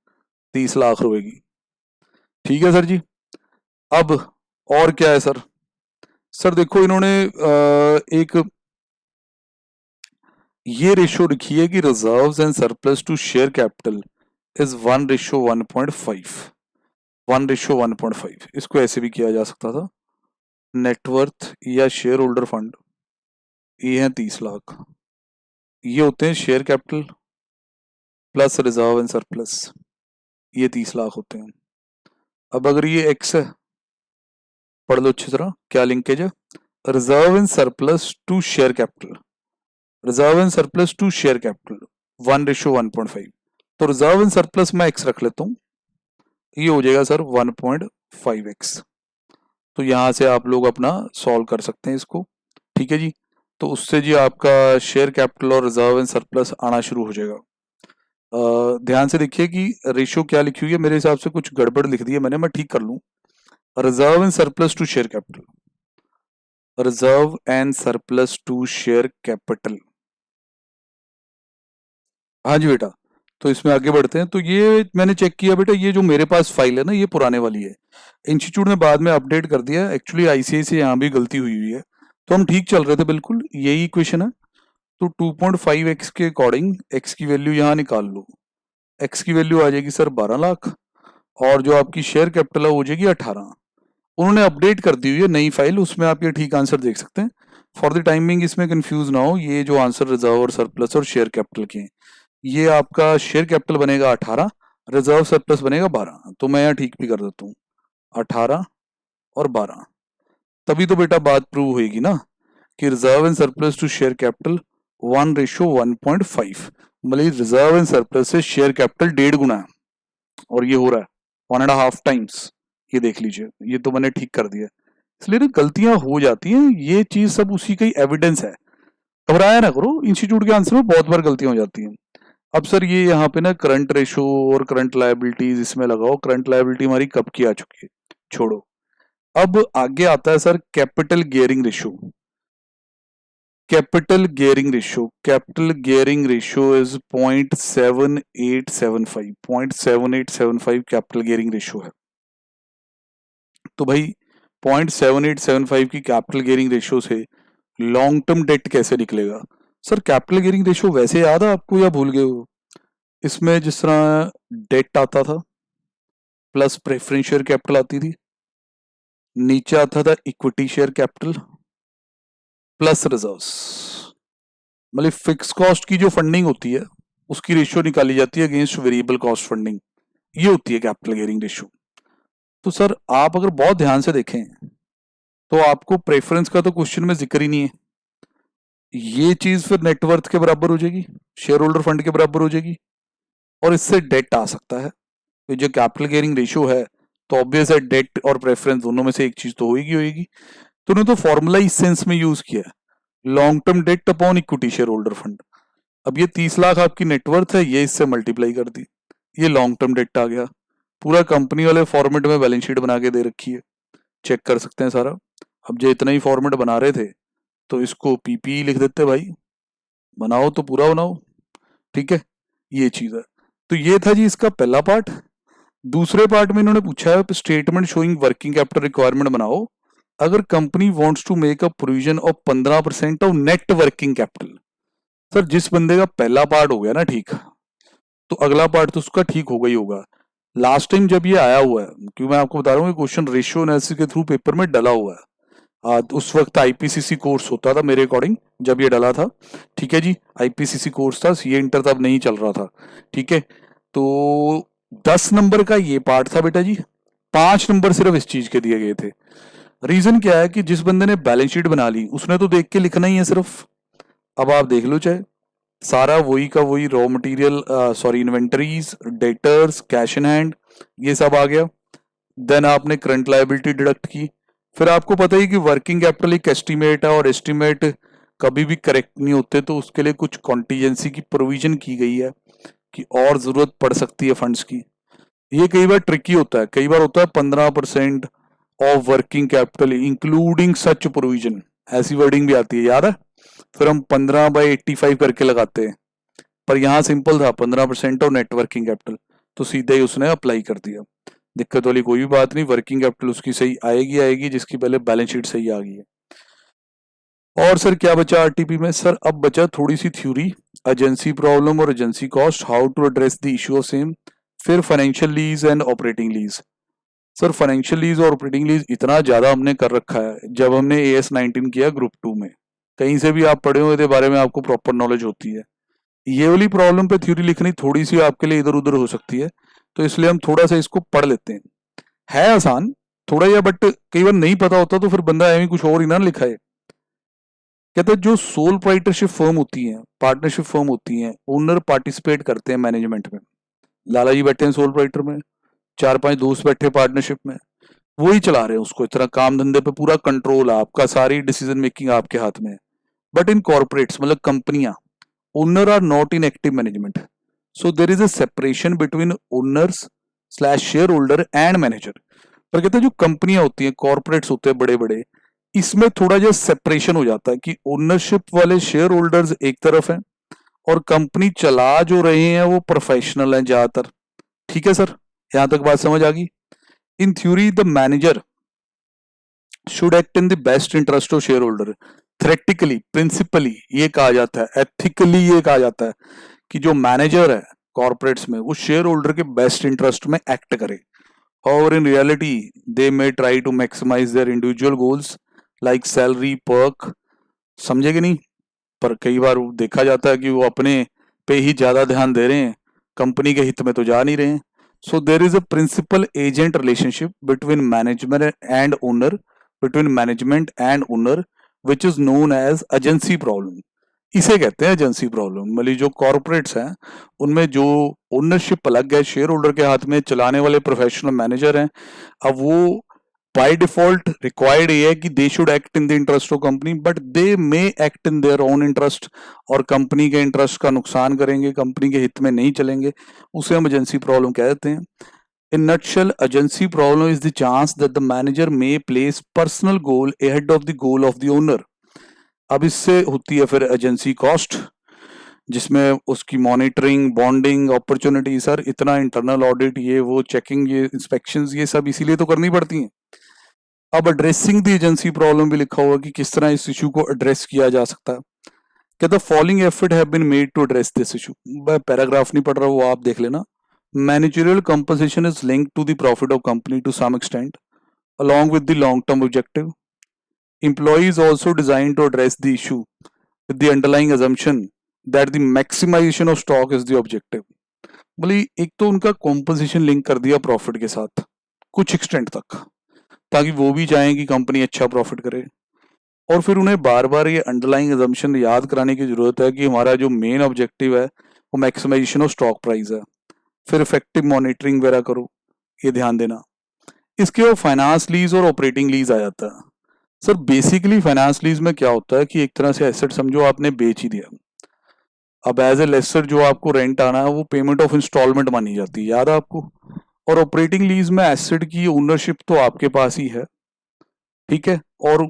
30 लाख रुपए की, ठीक है सर जी। अब और क्या है सर, सर देखो इन्होंने एक ये रेशियो लिखी है कि reserves and surplus to share capital is 1:1.5। 1:1.5 इसको ऐसे भी किया जा सकता था। नेटवर्थ या शेयर होल्डर फंड ये है 30 लाख, ये होते हैं share capital plus reserve and surplus, ये 30 लाख होते हैं। अब अगर ये एक्स है, पढ़ लो अच्छी तरह क्या लिंकेज है, reserve and surplus to share capital, reserve and surplus to share capital 1:1.5। तो रिजर्व एंड सरप्लस मैं एक्स रख लेता हूँ, ये हो जाएगा सर 1.5x। तो यहां से आप लोग अपना सॉल्व कर सकते हैं इसको, ठीक है जी। तो उससे जी आपका शेयर कैपिटल और रिजर्व एंड सरप्लस आना शुरू हो जाएगा। ध्यान से देखिए कि रेशियो क्या लिखी हुई है, मेरे हिसाब से कुछ गड़बड़ लिख दी है मैंने, मैं ठीक कर लूँ। Reserve and surplus to share capital, reserve and surplus to share capital, हाँ जी बेटा। तो इसमें आगे बढ़ते हैं। तो ये मैंने चेक किया बेटा, ये जो मेरे पास फाइल है ना ये पुराने वाली है, इंस्टीट्यूट ने बाद में अपडेट कर दिया, एक्चुअली आईसीआई से यहाँ भी गलती हुई हुई है। तो हम ठीक चल रहे थे बिल्कुल, यही इक्वेशन है। तो 2.5x के अकॉर्डिंग x की वैल्यू यहाँ निकाल लो, x की वैल्यू आ जाएगी सर 12 लाख, और जो आपकी शेयर कैपिटल है वो हो जाएगी 18। उन्होंने अपडेट कर दी हुई है नई फाइल, उसमें आप ये ठीक आंसर देख सकते हैं। फॉर द टाइमिंग इसमें कंफ्यूज ना हो, ये जो आंसर रिजर्व और सरप्लस और शेयर कैपिटल के हैं, ये आपका शेयर कैपिटल बनेगा 18, रिजर्व सरप्लस बनेगा 12। तो मैं यहाँ ठीक भी कर देता हूँ 18 और 12, तभी तो बेटा बात प्रूव होगी ना कि reserve and surplus to share capital 1:1.5, मतलब रिजर्व एंड सरप्लस से शेयर कैपिटल 1.5 गुना है, और ये हो रहा है 1.5 टाइम्स। ये देख लीजिए, ये तो मैंने ठीक कर दिया। इसलिए ना गलतियां हो जाती हैं, ये चीज सब उसी का ही एविडेंस है, घबराया ना करो, इंस्टीट्यूट के आंसर में बहुत बार गलतियां हो जाती हैं। अब सर ये यहाँ पे ना करंट रेशो और करंट लायबिलिटीज इसमें लगाओ, करंट लायबिलिटी हमारी कब की आ चुकी है, छोड़ो। अब आगे आता है sir capital gearing ratio. Capital gearing ratio, capital gearing ratio is 0.7875, 0.7875 capital gearing ratio है। तो भाई 0.7875 की कैपिटल गियरिंग रेशो से लॉन्ग टर्म डेट कैसे निकलेगा? सर कैपिटल गियरिंग रेशो वैसे याद है आपको या भूल गए हो? इसमें जिस तरह डेट आता था प्लस प्रेफरेंस शेयर कैपिटल आती थी, नीचे आता था equity share capital plus reserves, मतलब फिक्स कॉस्ट की जो फंडिंग होती है उसकी रेशियो निकाली जाती है अगेंस्ट वेरिएबल कॉस्ट फंडिंग, ये होती है कैपिटल गियरिंग रेशियो। तो सर आप अगर बहुत ध्यान से देखें तो आपको प्रेफरेंस का तो क्वेश्चन में जिक्र ही नहीं है, ये चीज फिर नेटवर्थ के बराबर हो जाएगी, शेयर होल्डर फंड के बराबर हो जाएगी, और इससे डेट आ सकता है। तो जो कैपिटल गियरिंग रेशियो है तो ऑब्वियस है डेट और प्रेफरेंस दोनों में से एक चीज तो होगी होगी। तो उन्होंने तो फॉर्मूला इस सेंस में यूज किया है, long term debt upon equity share holder fund. अब ये 30 लाख आपकी नेटवर्थ है, ये इससे मल्टीप्लाई कर दी, ये लॉन्ग टर्म डेट आ गया। पूरा कंपनी वाले फॉर्मेट में बैलेंस शीट बना के दे रखी है, चेक कर सकते हैं सारा। अब जो इतना ही फॉर्मेट बना रहे थे तो इसको पीपी लिख देते भाई, बनाओ तो पूरा बनाओ, ठीक है, ये चीज है। तो ये था जी इसका पहला पार्ट। दूसरे पार्ट में इन्होंने पूछा है statement showing working capital requirement बनाओ अगर company wants to make a provision of 15% of net working capital. Sir जिस बंदे का पहला पार्ट हो गया ना ठीक, तो अगला पार्ट तो उसका ठीक होगा ही होगा। लास्ट टाइम जब ये आया हुआ है, क्यों मैं आपको बता रहा हूँ, क्वेश्चन रेशियो एनालिसिस के थ्रू पेपर में डला हुआ है। उस वक्त आईपीसीसी कोर्स होता था मेरे अकॉर्डिंग जब ये डला था, ठीक है जी, आईपीसीसी कोर्स था, सीए इंटर तब नहीं चल रहा था, ठीक है। तो 10 नंबर का ये पार्ट था बेटा जी, 5 नंबर सिर्फ इस चीज के दिए गए थे। रीजन क्या है कि जिस बंदे ने बैलेंस शीट बना ली उसने तो देख के लिखना ही है सिर्फ। अब आप देख लो चाहे सारा वही का वही, raw material sorry inventories, debtors, cash in hand, ये सब आ गया। देन आपने करंट लायबिलिटी डिडक्ट की। फिर आपको पता ही कि वर्किंग कैपिटल एक एस्टिमेट है, और एस्टिमेट कभी भी करेक्ट नहीं होते, तो उसके लिए कुछ कॉन्टीजेंसी की प्रोविजन की गई है कि और जरूरत पड़ सकती है फंड्स की। ये कई बार ट्रिकी होता है, कई बार होता है 15% of working capital including such provision, ऐसी वर्डिंग भी आती है, याद है? फिर हम 15/85 करके लगाते हैं, पर यहाँ सिंपल था 15% ऑफ नेटवर्किंग कैपिटल, तो सीधे ही उसने अप्लाई कर दिया। दिक्कत वाली कोई भी बात नहीं, वर्किंग कैपिटल उसकी सही आएगी आएगी जिसकी पहले बैलेंस शीट सही आ गई है। और सर क्या बचा आरटीपी में? सर अब बचा थोड़ी सी थ्योरी, एजेंसी प्रॉब्लम और agency cost, how to address the issue of same, फिर financial lease and operating lease. Sir financial lease और ऑपरेटिंग लीज इतना ज्यादा हमने कर रखा है जब हमने AS19 किया ग्रुप 2 में, कहीं से भी आप पढ़े हो इसके बारे में आपको प्रॉपर नॉलेज होती है। ये वाली प्रॉब्लम पे थ्योरी लिखनी थोड़ी सी आपके लिए इधर उधर हो सकती है, तो इसलिए हम थोड़ा सा इसको पढ़ लेते हैं। है आसान थोड़ा या, बट कई बार नहीं पता होता तो फिर बंदा ऐਵੇਂ कुछ और ही ना लिखा है। कहते हैं जो सोल प्रोप्राइटरशिप फर्म होती है, पार्टनरशिप फर्म होती है, ओनर पार्टिसिपेट करते हैं मैनेजमेंट में। लाला जी बैठे हैं सोल प्रोप्राइटर में, 4-5 दोस्त बैठे पार्टनरशिप में, वो ही चला रहे हैं उसको, इतना काम धंधे पे पूरा कंट्रोल आपका, सारी डिसीजन मेकिंग आपके हाथ में है। बट इन कॉर्पोरेट्स मतलब कंपनियां, owner are not in active management, so there is a separation between owners slash shareholder and manager. पर कहते हैं जो कंपनियां होती हैं, कॉर्पोरेट्स होते हैं बड़े बड़े, इसमें थोड़ा जो सेपरेशन हो जाता है कि ओनरशिप वाले शेयर होल्डर्स एक तरफ हैं और कंपनी चला जो रहे हैं वो प्रोफेशनल हैं ज्यादातर। ठीक है सर, यहां तक बात समझ आ गई? In theory the manager should act in the best interest of share holder. Theoretically, principally ये कहा जाता है, एथिकली ये कहा जाता है कि जो मैनेजर है कॉर्पोरेट्स में वो शेयर होल्डर के बेस्ट इंटरेस्ट में एक्ट करे। However, in reality, they may try to maximize their individual goals like salary, perk, समझे कि नहीं? पर कई बार देखा जाता है कि वो अपने पे ही ज्यादा ध्यान दे रहे हैं, कंपनी के हित में तो जा नहीं रहे हैं। So there is a principal agent relationship between management and owner, between management and owner, which is known as agency problem. इसे कहते हैं एजेंसी प्रॉब्लम। मतलब जो कॉर्पोरेट्स हैं उनमें जो ओनरशिप अलग है, शेयर होल्डर के हाथ में, चलाने वाले प्रोफेशनल मैनेजर हैं। अब वो बाय डिफॉल्ट रिक्वायर्ड ये है कि they should act in the interest of company, but they may act in their own interest, और कंपनी के इंटरेस्ट का नुकसान करेंगे, कंपनी के हित में नहीं चलेंगे। उसे हम एजेंसी प्रॉब्लम कह देते हैं। In nutshell, agency problem is the chance that the manager may place personal goal ahead of the goal of the owner. अब इससे होती है फिर एजेंसी कॉस्ट, जिसमें उसकी मॉनिटरिंग, बॉन्डिंग, अपॉर्चुनिटी, सर इतना इंटरनल ऑडिट, ये वो चेकिंग, ये इंस्पेक्शंस, ये सब इसीलिए तो करनी पड़ती हैं। अब एड्रेसिंग द एजेंसी प्रॉब्लम भी लिखा हुआ कि किस तरह इस इशू को एड्रेस किया जा सकता है। क्या the following effort have been made to address this issue. मैं पैराग्राफ नहीं पढ़ रहा, वो आप देख लेना। Managerial compensation is linked to the profit of company to some extent along with the long term objective. Employees also designed to address the issue with the underlying assumption that the maximization of stock is the objective. बोली एक तो उनका कॉम्पोजिशन लिंक कर दिया प्रॉफिट के साथ कुछ एक्सटेंट तक, ताकि वो भी चाहें कि कंपनी अच्छा प्रॉफिट करे, और फिर उन्हें बार बार ये अंडरलाइंग assumption याद कराने की जरूरत है कि हमारा जो मेन ऑब्जेक्टिव है वो मैक्सिमाइजेशन ऑफ स्टॉक प्राइस है। फिर इफेक्टिव मॉनिटरिंग वगैरह करो, ये ध्यान देना। इसके बाद फाइनेंस लीज और ऑपरेटिंग लीज आ जाता है। सर बेसिकली फाइनेंस लीज में क्या होता है कि एक तरह से एसेट समझो आपने बेच ही दिया, अब एज ए लेसर जो आपको रेंट आना है वो पेमेंट ऑफ इंस्टॉलमेंट मानी जाती है, याद है आपको। और ऑपरेटिंग लीज में एसेट की ओनरशिप तो आपके पास ही है, ठीक है, और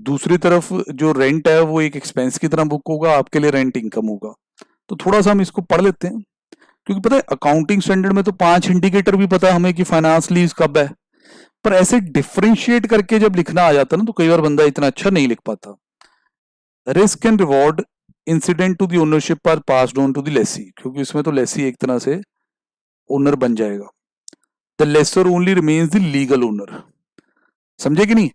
दूसरी तरफ जो रेंट है वो एक एक्सपेंस की तरह बुक होगा, आपके लिए रेंट इनकम होगा। तो थोड़ा सा हम इसको पढ़ लेते हैं, क्योंकि पता है अकाउंटिंग स्टैंडर्ड में तो 5 इंडिकेटर भी पता है हमें कि फाइनेंस लीज कब है, पर ऐसे डिफरेंशिएट करके जब लिखना आ जाता है ना तो कई बार बंदा इतना अच्छा नहीं लिख पाता। Risk and reward incident to the ownership are passed on to the lessee, क्योंकि इसमें तो लेसी एक तरह से ओनर बन जाएगा। The lessor only remains the legal owner, समझे कि नहीं।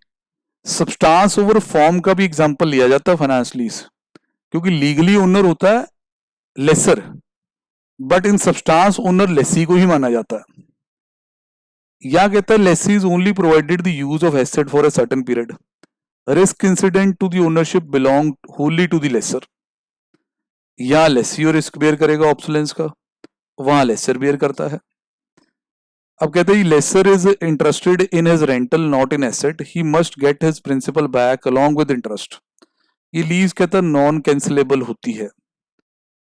सब्सटेंस ओवर फॉर्म का भी एग्जांपल लिया जाता है फाइनेंस लीज, क्योंकि लीगली ओनर होता है lessor, but in substance owner lessee को ही माना जाता है। या कहता है lessee is only provided the use of asset for a certain period, risk incident to the ownership belong wholly to the lessor. या लेसी और रिस्क बेयर करेगा ऑब्सोलेंस का, वहां लेसर बेयर करता है। अब कहते हैं lessor is interested in his rental not in asset, he must get his principal back along with interest. ये लीज कहता है नॉन कैंसिलेबल होती है।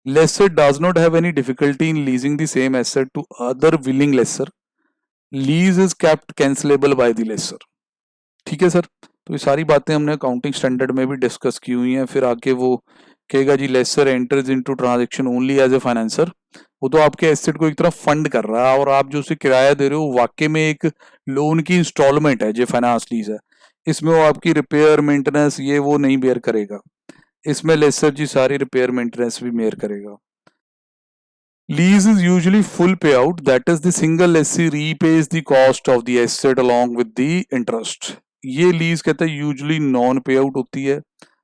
Lessor does not have any difficulty in leasing the same asset to other willing lessor, lease is kept cancellable by the lessor. ठीक है सर, तो ये सारी बातें हमने अकाउंटिंग स्टैंडर्ड में भी डिस्कस की हुई हैं। फिर आके वो कहेगा जी lessor enters into transaction only as a financier, वो तो आपके एसेट को एक तरफ फंड कर रहा है और आप जो उसे किराया दे रहे हो वाकई में एक लोन की इंस्टॉलमेंट है जो फाइनेंस लीज है। इसमें वो आपकी रिपेयर मेंटेनेंस ये वो नहीं बेयर करेगा, इसमें लेसर जी सारी रिपेयर मेंटेनेंस भी बेयर करेगा। Lease is usually full pay out, that is the single lessee repays the cost of the asset along with the interest. ये लीज कहते हैं यूजुअली नॉन पे आउट होती है,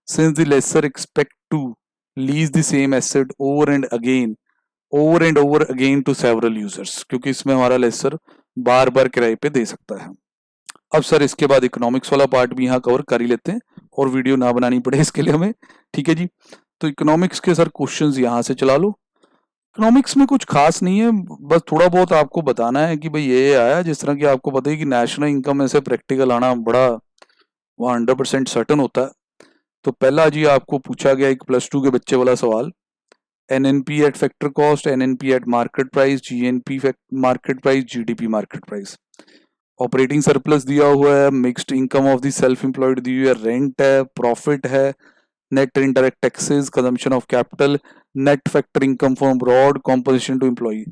since the lessor expect to lease the same asset over and over again to several users, क्योंकि इसमें हमारा लेसर बार बार किराए पे दे सकता है। अब सर इसके बाद इकोनॉमिक्स वाला पार्ट भी यहाँ कवर कर ही लेते हैं और वीडियो ना बनानी पड़े इसके लिए हमें, ठीक है जी। तो इकोनॉमिक्स के सर क्वेश्चंस यहाँ से चला लो। इकोनॉमिक्स में कुछ खास नहीं है, बस थोड़ा बहुत आपको बताना है कि भाई ये आया, जिस तरह की आपको पता है कि नेशनल इनकम में से प्रैक्टिकल आना बड़ा 100% सर्टन होता है। तो पहला जी आपको पूछा गया एक +2 के बच्चे वाला सवाल, NNP at factor cost, NNP at market price, GNP market price, GDP market price. Operating surplus दिया हुआ है, mixed income of the self employed दी हुई है, रेंट है, प्रॉफिट है, net indirect taxes, consumption of capital, net factor income from abroad, composition to employee.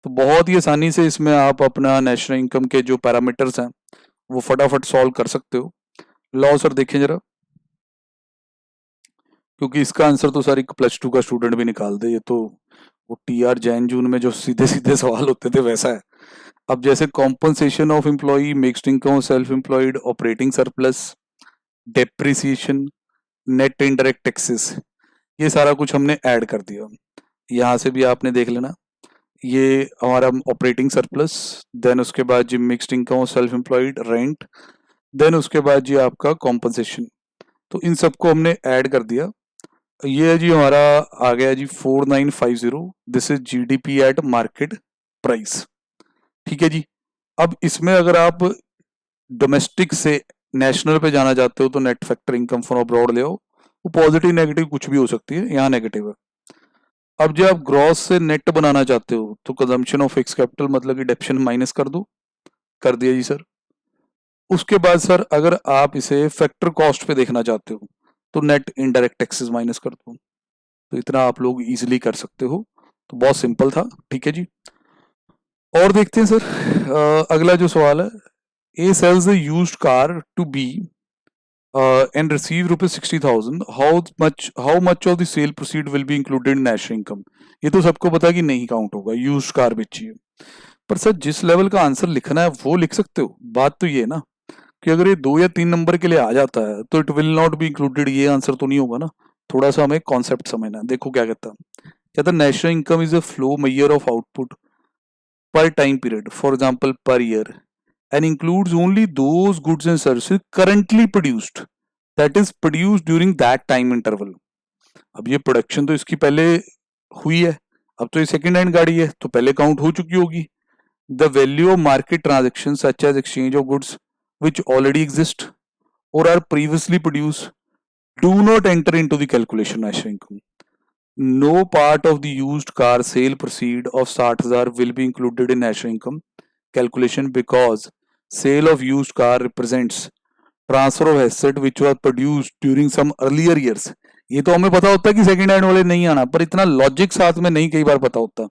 तो बहुत ही आसानी से इसमें आप अपना नेशनल इनकम के जो पैरामीटर्स हैं वो फटाफट सॉल्व कर सकते हो। लॉ सर देखें जरा, क्योंकि इसका आंसर तो सर एक +2 का स्टूडेंट भी निकाल दे, ये तो वो टीआर जैन जून में जो सीधे सीधे सवाल होते थे वैसा है। अब जैसे compensation of employee, mixed income self employed, operating surplus, depreciation, net indirect taxes, ये सारा कुछ हमने ऐड कर दिया। यहाँ से भी आपने देख लेना, ये हमारा ऑपरेटिंग सरप्लस, देन उसके बाद जी mixed income self employed, rent, then उसके बाद जी आपका कॉम्पनसेशन। तो इन सबको हमने ऐड कर दिया। ये है जी हमारा आ गया जी 4950, this is GDP at market price, ठीक है जी। अब इसमें अगर आप डोमेस्टिक से नेशनल पे जाना चाहते हो तो net factor income from abroad ले आओ, वो पॉजिटिव नेगेटिव कुछ भी हो सकती है, यहाँ नेगेटिव है। अब जब आप ग्रॉस से नेट बनाना चाहते हो तो कंजम्पशन ऑफ फिक्स कैपिटल मतलब कि डेप्शन माइनस कर दो, कर दिया जी सर। उसके बाद सर अगर आप इसे फैक्टर कॉस्ट पे देखना चाहते हो तो नेट इनडायरेक्ट टैक्सेस माइनस कर दो। तो इतना आप लोग इजीली कर सकते हो, तो बहुत सिंपल था, ठीक है जी। और देखते हैं सर अगला जो सवाल है, A sells a used car to B and receive rupees 60,000, how much of the sale proceed will be included in national income? ये तो सबको पता है कि नहीं काउंट होगा, यूज्ड कार बेची है। पर सर जिस लेवल का आंसर लिखना है वो लिख सकते हो, बात तो ये है ना कि अगर ये 2 या 3 नंबर के लिए आ जाता है तो it will not be included, ये आंसर तो नहीं होगा ना। थोड़ा सा हमें कॉन्सेप्ट समझना है। देखो क्या कहता है national income is a flow measure of output per time period, for example per year, and includes only those goods and services currently produced, that is produced during that time interval। अब ये प्रोडक्शन तो इसकी पहले हुई है, अब तो ये सेकेंड हैंड गाड़ी है तो पहले काउंट हो चुकी होगी। The value of market transaction such as exchange of goods which already exist और are previously produce do not enter into the calculation national income. No part of the used car sale proceed of 60,000 will be included in national income calculation because sale of used car represents transfer of asset which was produced during some earlier years। ये तो हमें पता होता है कि सेकंड हैंड वाले नहीं आना, पर इतना लॉजिक साथ में नहीं कई बार पता होता।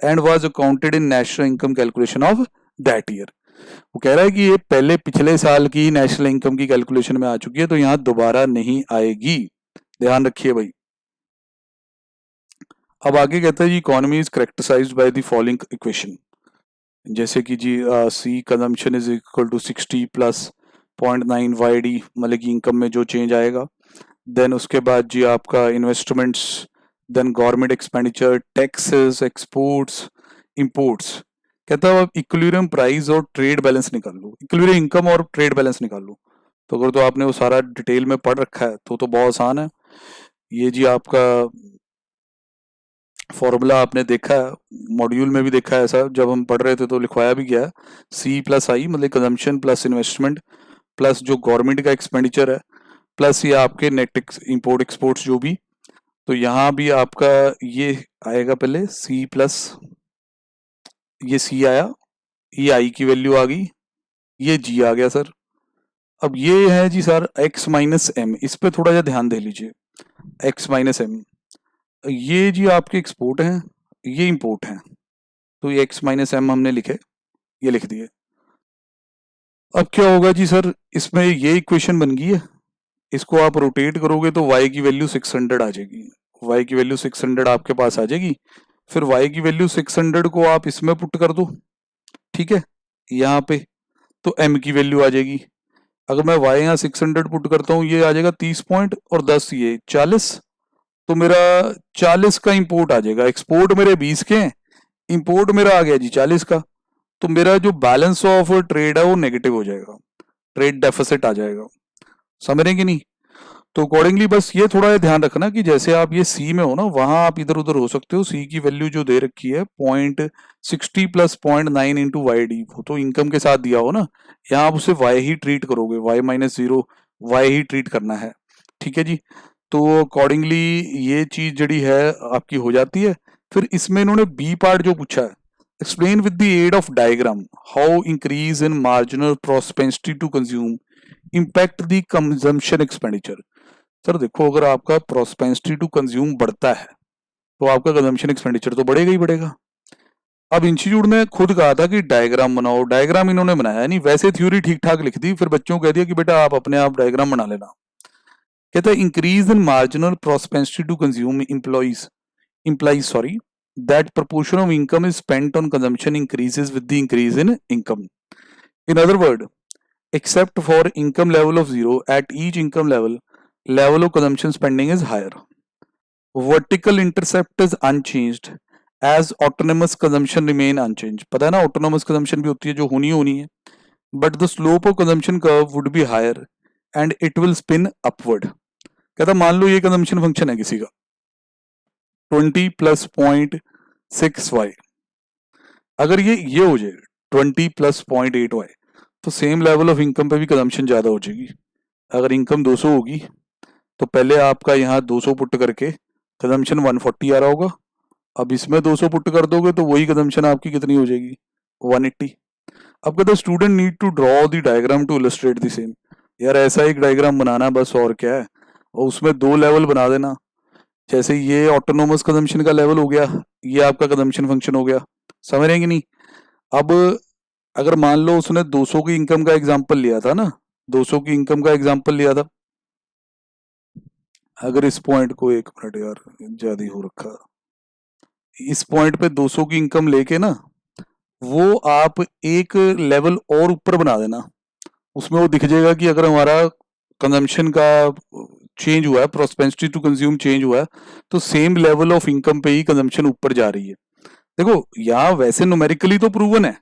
And was accounted in national income calculation of that year. वो कह रहा है कि ये पहले पिछले साल की नेशनल इनकम की कैलकुलेशन में आ चुकी है, तो यहाँ दोबारा नहीं आएगी, ध्यान रखिए भाई। अब आगे कहता है जी economy is characterised by the following equation, जैसे कि जी C consumption is equal to 60 plus 0.9 YD, मतलब कि इनकम में जो चेंज आएगा। देन उसके बाद जी आपका investments, then government expenditure, taxes, exports, imports. कहता है अब इक्विलिब्रियम प्राइस और ट्रेड बैलेंस निकाल लो, इक्विलिब्रियम इनकम और ट्रेड बैलेंस निकाल लो। तो अगर तो आपने वो सारा डिटेल में पढ़ रखा है तो बहुत आसान है। ये जी आपका फॉर्मूला आपने देखा है, मॉड्यूल में भी देखा है, ऐसा जब हम पढ़ रहे थे तो लिखवाया भी गया है। C+I मतलब कंजम्पशन प्लस इन्वेस्टमेंट प्लस जो गवर्नमेंट का एक्सपेंडिचर है प्लस ये आपके नेट इंपोर्ट एक्सपोर्ट्स जो भी। तो यहाँ भी आपका ये आएगा पहले C प्लस, ये C आया, ये I की वैल्यू आ गई, ये G आ गया सर। अब ये है जी सर X माइनस M, इस पे थोड़ा सा ध्यान दे लीजिए। X माइनस M, ये जी आपके एक्सपोर्ट हैं, ये इंपोर्ट हैं, तो ये X माइनस M हमने लिखे, ये लिख दिए। अब क्या होगा जी सर, इसमें ये इक्वेशन बन गई है, इसको आप रोटेट करोगे तो y की वैल्यू 600 आ जाएगी, y की वैल्यू 600 आपके पास आ जाएगी। फिर y की वैल्यू 600 को आप इसमें पुट कर दो, ठीक है, यहाँ पे, तो m की वैल्यू आ जाएगी। अगर मैं y यहाँ 600 पुट करता हूँ, ये आ जाएगा 30 पॉइंट और 10 ये 40, तो मेरा 40 का इंपोर्ट आ जाएगा। एक्सपोर्ट मेरे 20 के हैं, इंपोर्ट मेरा आ गया जी 40 का, तो मेरा जो बैलेंस ऑफ ट्रेड है वो नेगेटिव हो जाएगा, ट्रेड डेफिसिट आ जाएगा। समझ रहे हैं कि नहीं? तो अकॉर्डिंगली बस ये थोड़ा ध्यान रखना कि जैसे आप ये सी में हो ना, वहां आप इधर उधर हो सकते हो। सी की वैल्यू जो दे रखी है 0.60 प्लस 0.9 इंटू वाई डी, वो तो इनकम के साथ दिया हो ना, यहाँ आप उसे वाई ही ट्रीट करोगे, वाई माइनस जीरो वाई ही ट्रीट करना है, ठीक है जी। तो अकॉर्डिंगली ये चीज जड़ी है आपकी हो जाती है। फिर इसमें इन्होंने बी पार्ट जो पूछा है, explain with the aid of diagram how increase in marginal propensity to consume impact the consumption expenditure. Sir देखो, अगर आपका प्रोस्पेंसिटी टू कंज्यूम बढ़ता है तो आपका कंजम्पशन एक्सपेंडिचर तो बढ़ेगा ही बढ़ेगा। अब इंस्टीट्यूट ने खुद कहा था कि डायग्राम बनाओ, डायग्राम इन्होंने बनाया नहीं, वैसे थ्योरी ठीक ठाक लिख दी, फिर बच्चों को कह दिया कि बेटा आप अपने आप डायग्राम बना लेना। कहता है increase in marginal propensity to consume implies that proportion of income is spent on consumption increases with the increase in income. In other words, except for income level of zero, at each income level of consumption spending is higher. Vertical intercept is unchanged as autonomous consumption remain unchanged. पता है ना, autonomous consumption भी होती है जो होनी है, but the slope of consumption curve would be higher and it will spin upward. कहता मान लो ये कंजम्पशन फंक्शन है किसी का 20 प्लस 0.6y, अगर ये हो जाए 20 प्लस 0.8y, तो सेम लेवल ऑफ इनकम पे भी कंजम्पशन ज्यादा हो जाएगी। अगर इनकम 200 होगी तो पहले आपका यहाँ 200 पुट करके कंजम्पशन 140 आ रहा होगा, अब इसमें 200 पुट कर दोगे तो वही कंजम्पशन आपकी कितनी हो जाएगी 180। अब कहते student need to draw the diagram to illustrate the same. यार ऐसा एक डायग्राम बनाना बस, और क्या है, और उसमें 2 लेवल बना देना। जैसे ये ऑटोनोमस कंजम्पशन का लेवल हो गया, ये आपका कंजम्पशन फंक्शन हो गया, समझ रहे हैं कि नहीं? अब अगर मान लो उसने 200 की इनकम का एग्जांपल लिया था ना, 200 की इनकम का एग्जांपल लिया था, अगर इस पॉइंट को, एक मिनट यार ज्यादा ही हो रखा, इस पॉइंट पे 200 की इनकम लेके ना, वो आप एक लेवल और ऊपर बना देना, उसमें वो दिख जाएगा कि अगर हमारा कंजम्पशन का चेंज हुआ है, प्रोस्पेंसिटी टू कंज्यूम चेंज हुआ है, तो सेम लेवल ऑफ इनकम पे ही कंजम्पशन ऊपर जा रही है। देखो यहाँ वैसे न्यूमेरिकली तो प्रूवन है,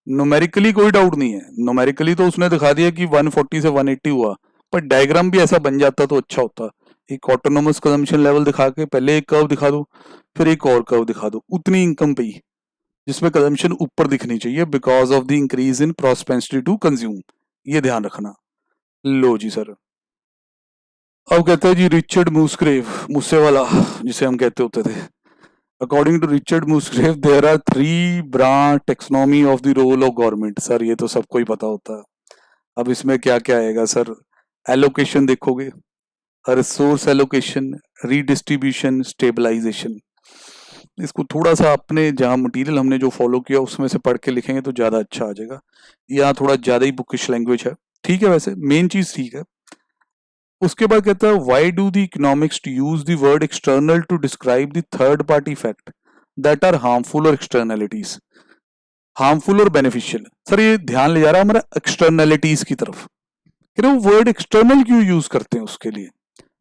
न्यूमेरिकली कोई डाउट नहीं है, न्यूमेरिकली तो उसने दिखा दिया कि 140 से 180 हुआ, पर डायग्राम भी ऐसा बन जाता तो अच्छा होता। एक ऑटोनोमस कंजम्पशन लेवल दिखा के पहले एक कर्व दिखा दो, फिर एक और कर्व दिखा दो उतनी इनकम पे ही, जिसमें कंजम्पशन ऊपर दिखनी चाहिए because of the increase in propensity to consume, ये ध्यान रखना। लो जी सर, अब कहते हैं जी रिचर्ड मूसग्रेव, मुस्से वाला जिसे हम कहते होते थे, according to Richard Musgrave there are 3 branch taxonomy of the role of government. Sir ये तो सबको ही पता होता है, अब इसमें क्या क्या आएगा सर? एलोकेशन देखोगे, रिसोर्स एलोकेशन, रीडिस्ट्रीब्यूशन, स्टेबलाइजेशन। इसको थोड़ा सा अपने जहाँ मटेरियल हमने जो फॉलो किया उसमें से पढ़ के लिखेंगे तो ज्यादा अच्छा आ जाएगा। यहाँ थोड़ा ज्यादा ही बुकिश लैंग्वेज है, ठीक है, वैसे मेन चीज ठीक है। उसके बाद कहता है why do the economics use the word external to describe the third party fact that are harmful और एक्सटर्नलिटीज, हार्मफुल और बेनिफिशियल। सर ये ध्यान ले जा रहा है हमारा एक्सटर्नलिटीज की तरफ, कि वो वर्ड एक्सटर्नल क्यों यूज करते हैं उसके लिए।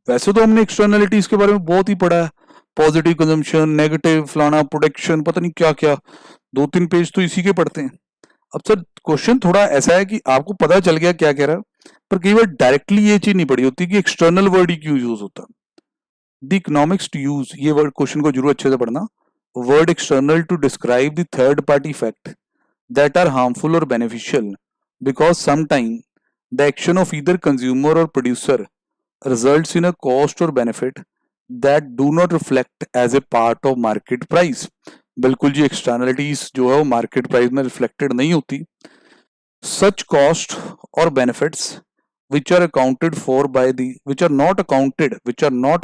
वैसे तो हमने एक्सटर्नलिटीज के बारे में बहुत ही पढ़ा है, पॉजिटिव कंजम्पशन, नेगेटिव फलाना, प्रोटेक्शन, पता नहीं क्या क्या, 2-3 पेज तो इसी के पढ़ते हैं। अब सर क्वेश्चन थोड़ा ऐसा है कि आपको पता चल गया क्या कह रहा है, पर कई बार डायरेक्टली ये चीज नहीं पड़ी होती कि एक्सटर्नल वर्ड ही क्यों यूज होता। द इकोनॉमिक्स टू यूज, ये वर्ड क्वेश्चन को जरूर अच्छे से पढ़ना, word external to describe the third party fact that are harmful और beneficial because sometime the action of either consumer और producer results in a cost or benefit that do not reflect as a part of market price। बिल्कुल जी, एक्सटर्नलिटीज जो है वो मार्केट प्राइस में रिफ्लेक्टेड नहीं होती। such cost or benefits which are accounted for by the which are not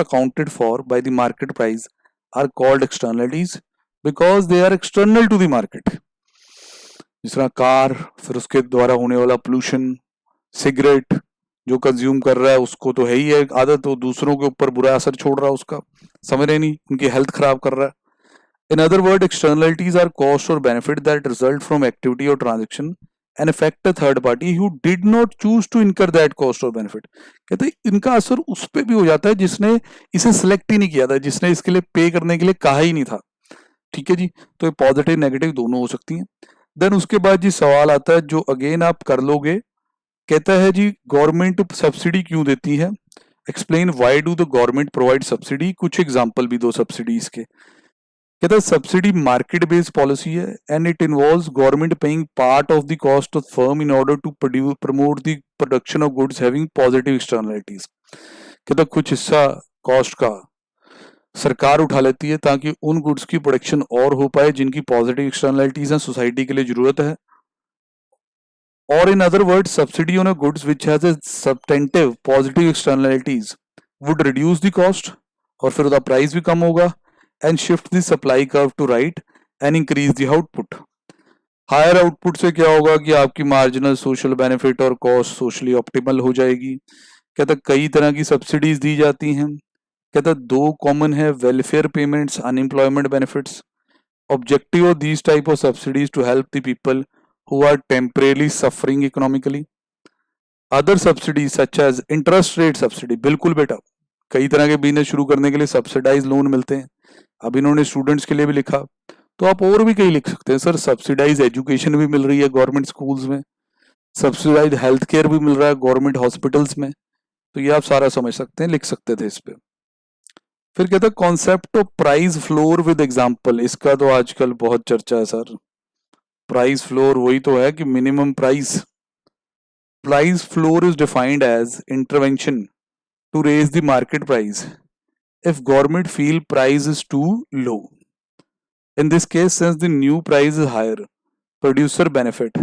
accounted for by the market price are called externalities because they are external to the market। जिस तरह कार, फिर उसके द्वारा होने वाला पोल्यूशन, सिगरेट जो कंज्यूम कर रहा है उसको तो है ही है आदत, वो दूसरों के ऊपर बुरा असर छोड़ रहा है उसका, समझ रहे नहीं, उनकी हेल्थ खराब कर रहा है। In other word, externalities are cost और benefit that result from activity और transaction and affect a third party who did not choose to incur that cost और बेनिफिट। कहते हैं इनका असर उस पर भी हो जाता है जिसने इसे सिलेक्ट ही नहीं किया था, जिसने इसके लिए पे करने के लिए कहा ही नहीं था। ठीक है जी, तो ये पॉजिटिव नेगेटिव दोनों हो सकती हैं। देन उसके बाद जी सवाल आता है जो अगेन आप कर लोगे, कहता है जी गवर्नमेंट सब्सिडी क्यों देती है, explain why do the government provide subsidy, कुछ एग्जांपल भी दो सब्सिडीज के। कहता है सब्सिडी मार्केट बेस्ड पॉलिसी है and it involves government paying part of the cost of firm in order to promote the production of goods having positive externalities. कहता है कुछ हिस्सा कॉस्ट का सरकार उठा लेती है ताकि उन गुड्स की प्रोडक्शन और हो पाए जिनकी पॉजिटिव एक्सटर्नलिटीज हैं, सोसाइटी के लिए जरूरत है। और in other word, subsidy on a goods which has a substantive positive externalities would reduce the cost, और फिर उसका प्राइस भी कम होगा, and shift the supply curve to right and increase the output. Higher output से क्या होगा कि आपकी मार्जिनल सोशल बेनिफिट और कॉस्ट सोशली ऑप्टिमल हो जाएगी। कहता कई तरह की सब्सिडीज दी जाती हैं। कहता दो कॉमन है, welfare payments, unemployment benefits. Objective of these type of subsidies to help the people who are temporarily suffering economically. Other subsidies such as interest rate subsidy, बिल्कुल बेटा, कई तरह के बिजनेस शुरू करने के लिए सब्सिडाइज लोन मिलते हैं। अब इन्होंने स्टूडेंट्स के लिए भी लिखा, तो आप और भी कई लिख सकते हैं सर, सब्सिडाइज एजुकेशन भी मिल रही है गवर्नमेंट स्कूल्स में, सब्सिडाइज हेल्थ केयर भी मिल रहा है गवर्नमेंट हॉस्पिटल्स में, तो ये आप सारा समझ सकते हैं, लिख सकते थे इस पे। फिर कहता है concept of price floor with example, इसका तो आजकल बहुत चर्चा है सर। प्राइस फ्लोर वही तो है कि minimum price. Price floor is defined as intervention to raise the market price if government feel price is too low. In this case, since the new price is higher, producer benefit.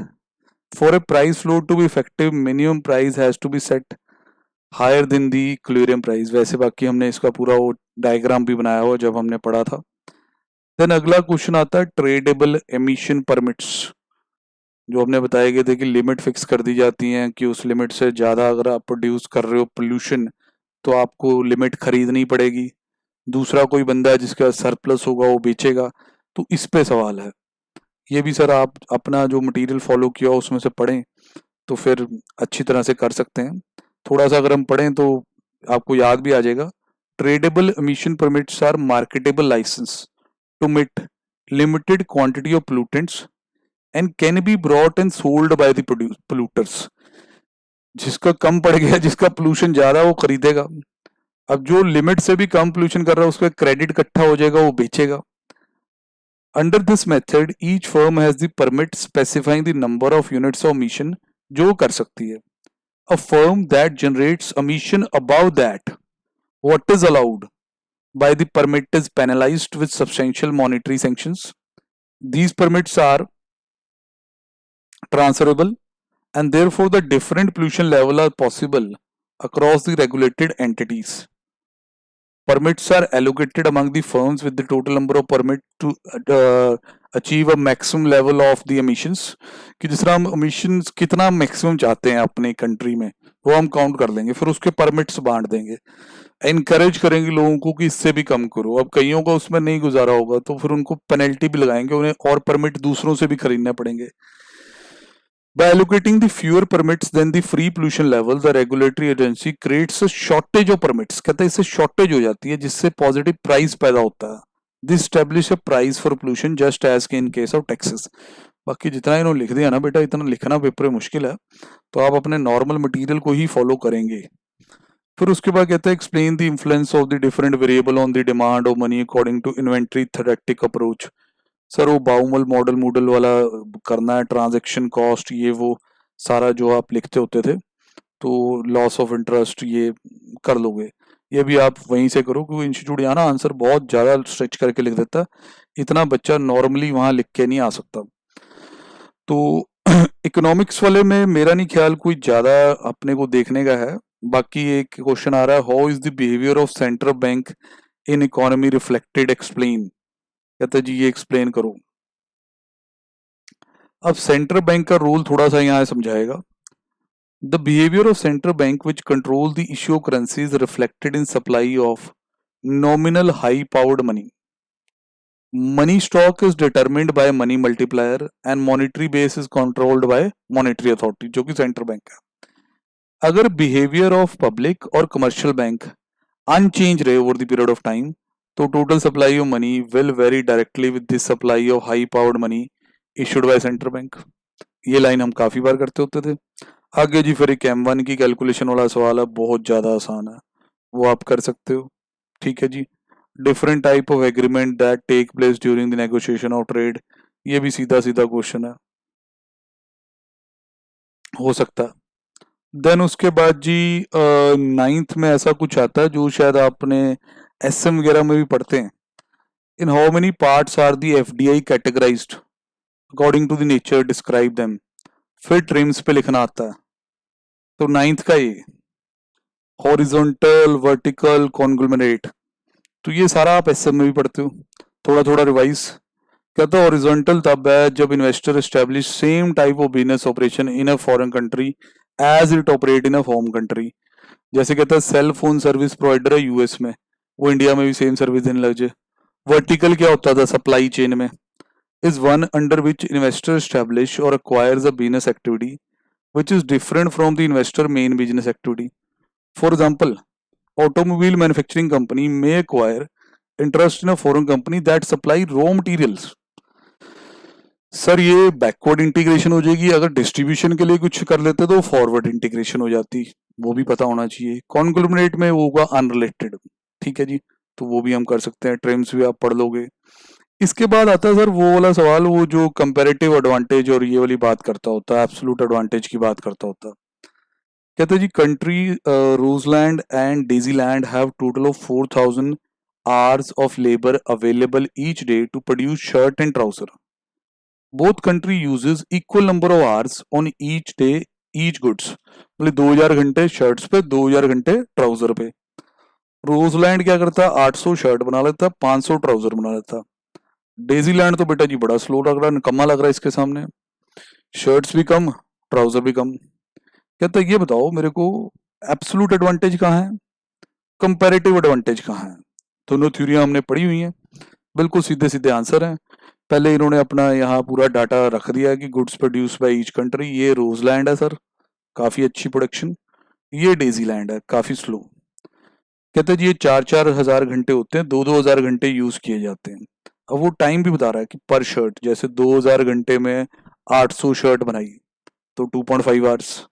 For a price floor to be effective, minimum price has to be set higher than the equilibrium price. वैसे बाकी हमने इसका पूरा वो डायग्राम भी बनाया हुआ जब हमने पढ़ा था। देन अगला क्वेश्चन आता है ट्रेडेबल एमिशन परमिट्स, जो हमने बताया गया था कि लिमिट फिक्स कर दी जाती है कि उस लिमिट से ज़्यादा अगर आप प्रोड्यूस कर रहे हो पोल्यूशन तो आपको लिमिट खरीदनी पड़ेगी, दूसरा कोई बंदा है जिसका सरप्लस होगा वो बेचेगा। तो इस पे सवाल है, ये भी सर आप अपना जो मटेरियल फॉलो किया उसमें से पढ़ें तो फिर अच्छी तरह से कर सकते हैं। थोड़ा सा अगर हम पढ़ें तो आपको याद भी आ जाएगा। Tradable emission permits are marketable licence to emit limited quantity of pollutants and can be bought and sold by the polluters. जिसका कम पड़ गया, जिसका पोल्यूशन ज्यादा वो खरीदेगा, अब जो लिमिट से भी कम पोल्यूशन कर रहा है उसका क्रेडिट इकट्ठा हो जाएगा, वो बेचेगा। Under this method each firm has the permit specifying the number of units of emission जो कर सकती है। A firm that generates emission above that what is allowed by the permit is penalized with substantial monetary sanctions. These permits are transferable and therefore the different pollution level are possible across the regulated entities. Permits are allocated among the firms with the total number of permit to achieve a maximum level of the emissions, कि जिस तरह हम emissions कितना maximum चाहते हैं अपने कंट्री में वो हम काउंट कर लेंगे, फिर उसके परमिट्स बांट देंगे, इनकरेज करेंगे लोगों को कि इससे भी कम करो। अब कईयों का उसमें नहीं गुजारा होगा तो फिर उनको पेनल्टी भी लगाएंगे, उन्हें और परमिट दूसरों से भी खरीदने पड़ेंगे। By allocating the fewer permits than the free pollution level, the regulatory agency creates a shortage of permits. कहते हैं इससे शॉर्टेज हो जाती है जिससे पॉजिटिव प्राइस पैदा होता है। This establish a price for pollution just as in case of taxes. बाकी जितना इन्होंने लिख दिया ना बेटा, इतना लिखना पेपर में मुश्किल है, तो आप अपने नॉर्मल मटेरियल को ही फॉलो करेंगे। फिर उसके बाद कहते हैं explain the influence of the different variable on the demand of money according to inventory theoretic approach. Sir वो बाउमल मॉडल मूडल वाला करना है, ट्रांजैक्शन कॉस्ट ये वो सारा जो आप लिखते होते थे, तो लॉस ऑफ इंटरेस्ट ये कर लोगे, ये भी आप वहीं से करो क्योंकि इंस्टीट्यूट यहाँ ना आंसर बहुत ज़्यादा स्ट्रेच करके लिख देता है, इतना बच्चा नॉर्मली वहाँ लिख के नहीं आ सकता। तो इकोनॉमिक्स वाले में मेरा नहीं ख्याल कोई ज़्यादा अपने को देखने का है। बाकी एक क्वेश्चन आ रहा है, how is the behaviour of central bank in economy reflected, explain. कहता है जी ये एक्सप्लेन करो। अब सेंट्रल बैंक का रोल थोड़ा सा यहाँ समझाएगा। The behaviour of central bank which control the issue of currency is reflected in supply of nominal high powered money. Money stock is determined by money multiplier and monetary base is controlled by monetary authority, जो कि सेंट्रल बैंक है। अगर बिहेवियर ऑफ पब्लिक और कमर्शियल बैंक अनचेंज रहे over the period of time, तो total supply of money will vary directly with this supply of high powered money issued by central bank. ये लाइन हम काफी बार करते होते थे। आगे जी फिर एक M1 की कैलकुलेशन वाला सवाल है, बहुत ज्यादा आसान है, वो आप कर सकते हो। ठीक है जी। Different type of agreement that take place during the negotiation of trade, ये भी सीधा सीधा क्वेश्चन है, हो सकता है। देन उसके बाद जी 9th में ऐसा कुछ आता है जो शायद आपने SM वगैरह में भी पढ़ते हैं। In how many parts are the FDI categorized according to the nature describe them, फिर ट्रिम्स पे लिखना आता है। तो 9th का ये हॉरिजॉन्टल, वर्टिकल, कॉन्ग्लोमरेट, तो ये सारा आप SM में भी पढ़ते हो। थोड़ा थोड़ा रिवाइज। कहता है हॉरिजॉन्टल तब है जब investor establish same type of business operation in a foreign country as it operate in a home country. जैसे कहता है सेल फोन सर्विस प्रोवाइडर है US में, वो इंडिया में भी सेम सर्विस देने लग जाए। वर्टिकल क्या होता था सप्लाई चेन में, is one under which investor establish और acquires a business activity which is different from the investor main business activity. For example, automobile manufacturing company may acquire interest in a foreign company that supply raw materials. Sir ये बैकवर्ड इंटीग्रेशन हो जाएगी, अगर डिस्ट्रीब्यूशन के लिए कुछ कर लेते तो फॉरवर्ड इंटीग्रेशन हो जाती, वो भी पता होना चाहिए। कॉन्ग्लोमरेट में वो होगा अनरिलेटेड। ठीक है जी, तो वो भी हम कर सकते हैं, ट्रेम्स भी आप पढ़ लोगे। इसके बाद आता है सर वो वाला सवाल, वो जो कंपैरेटिव एडवांटेज और ये वाली बात करता होता है, एब्सोल्यूट एडवांटेज की बात करता होता है। कहते हैं जी country Roseland and Daisyland have total of 4000 hours of labour available each day to produce shirt and trouser. Both country uses equal number of hours on each day each goods, मतलब 2000 घंटे शर्ट्स पे, 2000 घंटे ट्राउजर पे। रोजलैंड क्या करता है, 800 शर्ट बना लेता, 500 ट्राउजर बना लेता। डेजीलैंड तो बेटा जी बड़ा स्लो लग रहा है, निकम्मा लग रहा है इसके सामने, शर्ट्स भी कम, ट्राउजर भी कम। कहता है ये बताओ मेरे को एब्सोल्यूट एडवांटेज कहाँ है, कंपैरेटिव एडवांटेज कहाँ है। दोनों थ्योरियां हमने पढ़ी हुई हैं, बिल्कुल सीधे सीधे आंसर हैं। पहले इन्होंने अपना यहाँ पूरा डाटा रख दिया कि goods produce by each country, ये रोजलैंड है सर, काफी अच्छी प्रोडक्शन, ये डेजीलैंड है काफी स्लो। कहते हैं जी ये 4-4 हजार घंटे होते हैं, 2-2 हजार घंटे यूज किए जाते हैं। अब वो टाइम भी बता रहा है कि पर शर्ट, जैसे 2000 घंटे में 800 शर्ट बनाई तो 2.5 आवर्स,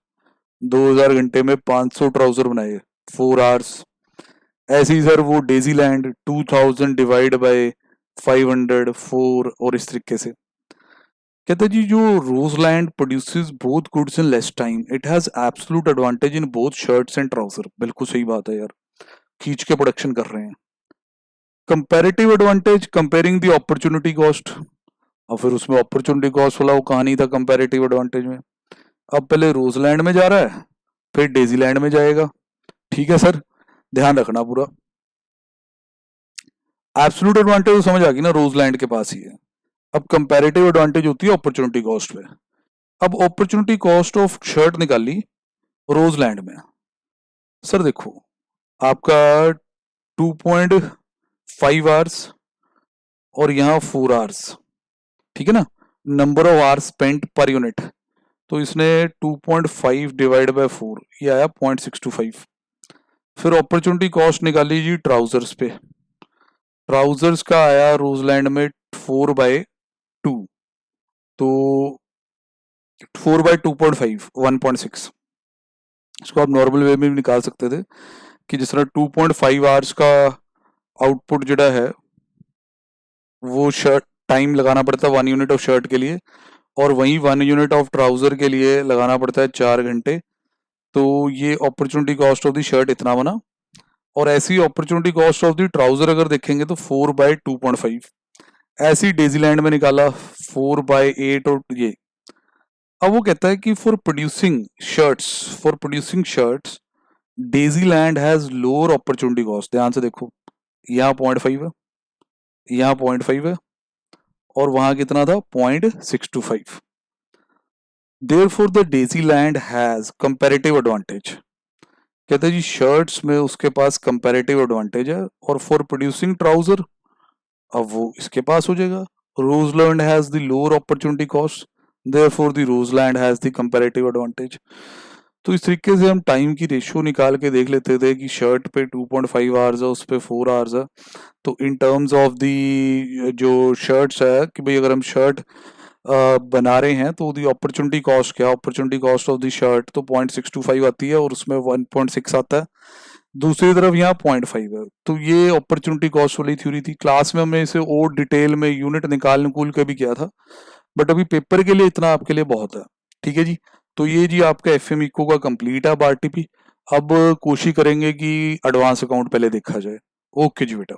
2000 घंटे में 500 ट्राउजर बनाए 4 आवर्स। ऐसे ही सर वो डेजीलैंड 2000 डिवाइड बाय 500 4, और इस तरीके से। कहते हैं जी जो रोजलैंड produces both goods in less time, it has absolute advantage in both shirts and trouser. बिल्कुल सही बात है यार, खींच के प्रोडक्शन कर रहे हैं। Comparative advantage comparing the opportunity cost, और फिर उसमें अपॉर्चुनिटी कॉस्ट वाला वो कहानी था कंपैरेटिव एडवांटेज में। अब पहले रोजलैंड में जा रहा है, फिर डेजीलैंड में जाएगा। ठीक है सर, ध्यान रखना पूरा। एब्सोल्यूट एडवांटेज तो समझ आ गई ना, रोजलैंड के पास ही है। अब कंपैरेटिव एडवांटेज होती है अपॉर्चुनिटी कॉस्ट पे। अब अपॉर्चुनिटी कॉस्ट ऑफ शर्ट निकाली रोजलैंड में। सर देखो आपका 2.5 आवर्स और यहाँ 4 आवर्स, ठीक है ना, number of hours spent per unit, तो इसने 2.5 डिवाइड बाय 4, ये आया 0.625। फिर अपॉर्चुनिटी कॉस्ट निकाली जी ट्राउजर्स पे, ट्राउजर्स का आया रोजलैंड में 4/2, तो 4/2.5 1.6। इसको आप नॉर्मल वे में भी निकाल सकते थे कि जिस तरह 2.5 आवर्स का आउटपुट जोड़ा है वो शर्ट टाइम लगाना पड़ता है 1 यूनिट ऑफ शर्ट के लिए, और वहीं 1 यूनिट ऑफ ट्राउजर के लिए लगाना पड़ता है 4 घंटे। तो ये opportunity cost of the shirt इतना बना, और ऐसी opportunity cost of the trouser अगर देखेंगे तो 4/2.5। ऐसी डेजीलैंड में निकाला 4/8, और ये। अब वो कहता है कि for producing shirts Daisyland has lower opportunity cost. ध्यान से देखो, यहाँ 0.5 है, यहाँ 0.5 है, और वहां कितना था 0.625। Therefore the Daisy land has comparative advantage. कहते हैं जी शर्ट्स में उसके पास कंपैरेटिव एडवांटेज है, और फॉर प्रोड्यूसिंग ट्राउजर अब वो इसके पास हो जाएगा। रोजलैंड has the lower opportunity cost, therefore the रोजलैंड has the comparative advantage. तो इस तरीके से हम टाइम की रेशियो निकाल के देख लेते थे कि शर्ट पे 2.5 आवर्स है, उस पे 4 आवर्स है। तो इन टर्म्स ऑफ दी जो शर्ट्स है कि भाई अगर हम शर्ट बना रहे हैं तो दी अपॉर्चुनिटी कॉस्ट क्या, opportunity cost of the shirt तो 0.625 आती है और उसमें 1.6 आता है। दूसरी तरफ यहाँ 0.5 है। तो ये अपॉर्चुनिटी कॉस्ट वाली थ्योरी थी। क्लास में हमने इसे और डिटेल में यूनिट निकाल के भी किया था, बट अभी पेपर के लिए इतना आपके लिए बहुत है। ठीक है जी। तो ये जी आपका एफएम इको का कंप्लीट है अब आरटीपी। अब कोशिश करेंगे कि एडवांस अकाउंट पहले देखा जाए। ओके जी बेटा।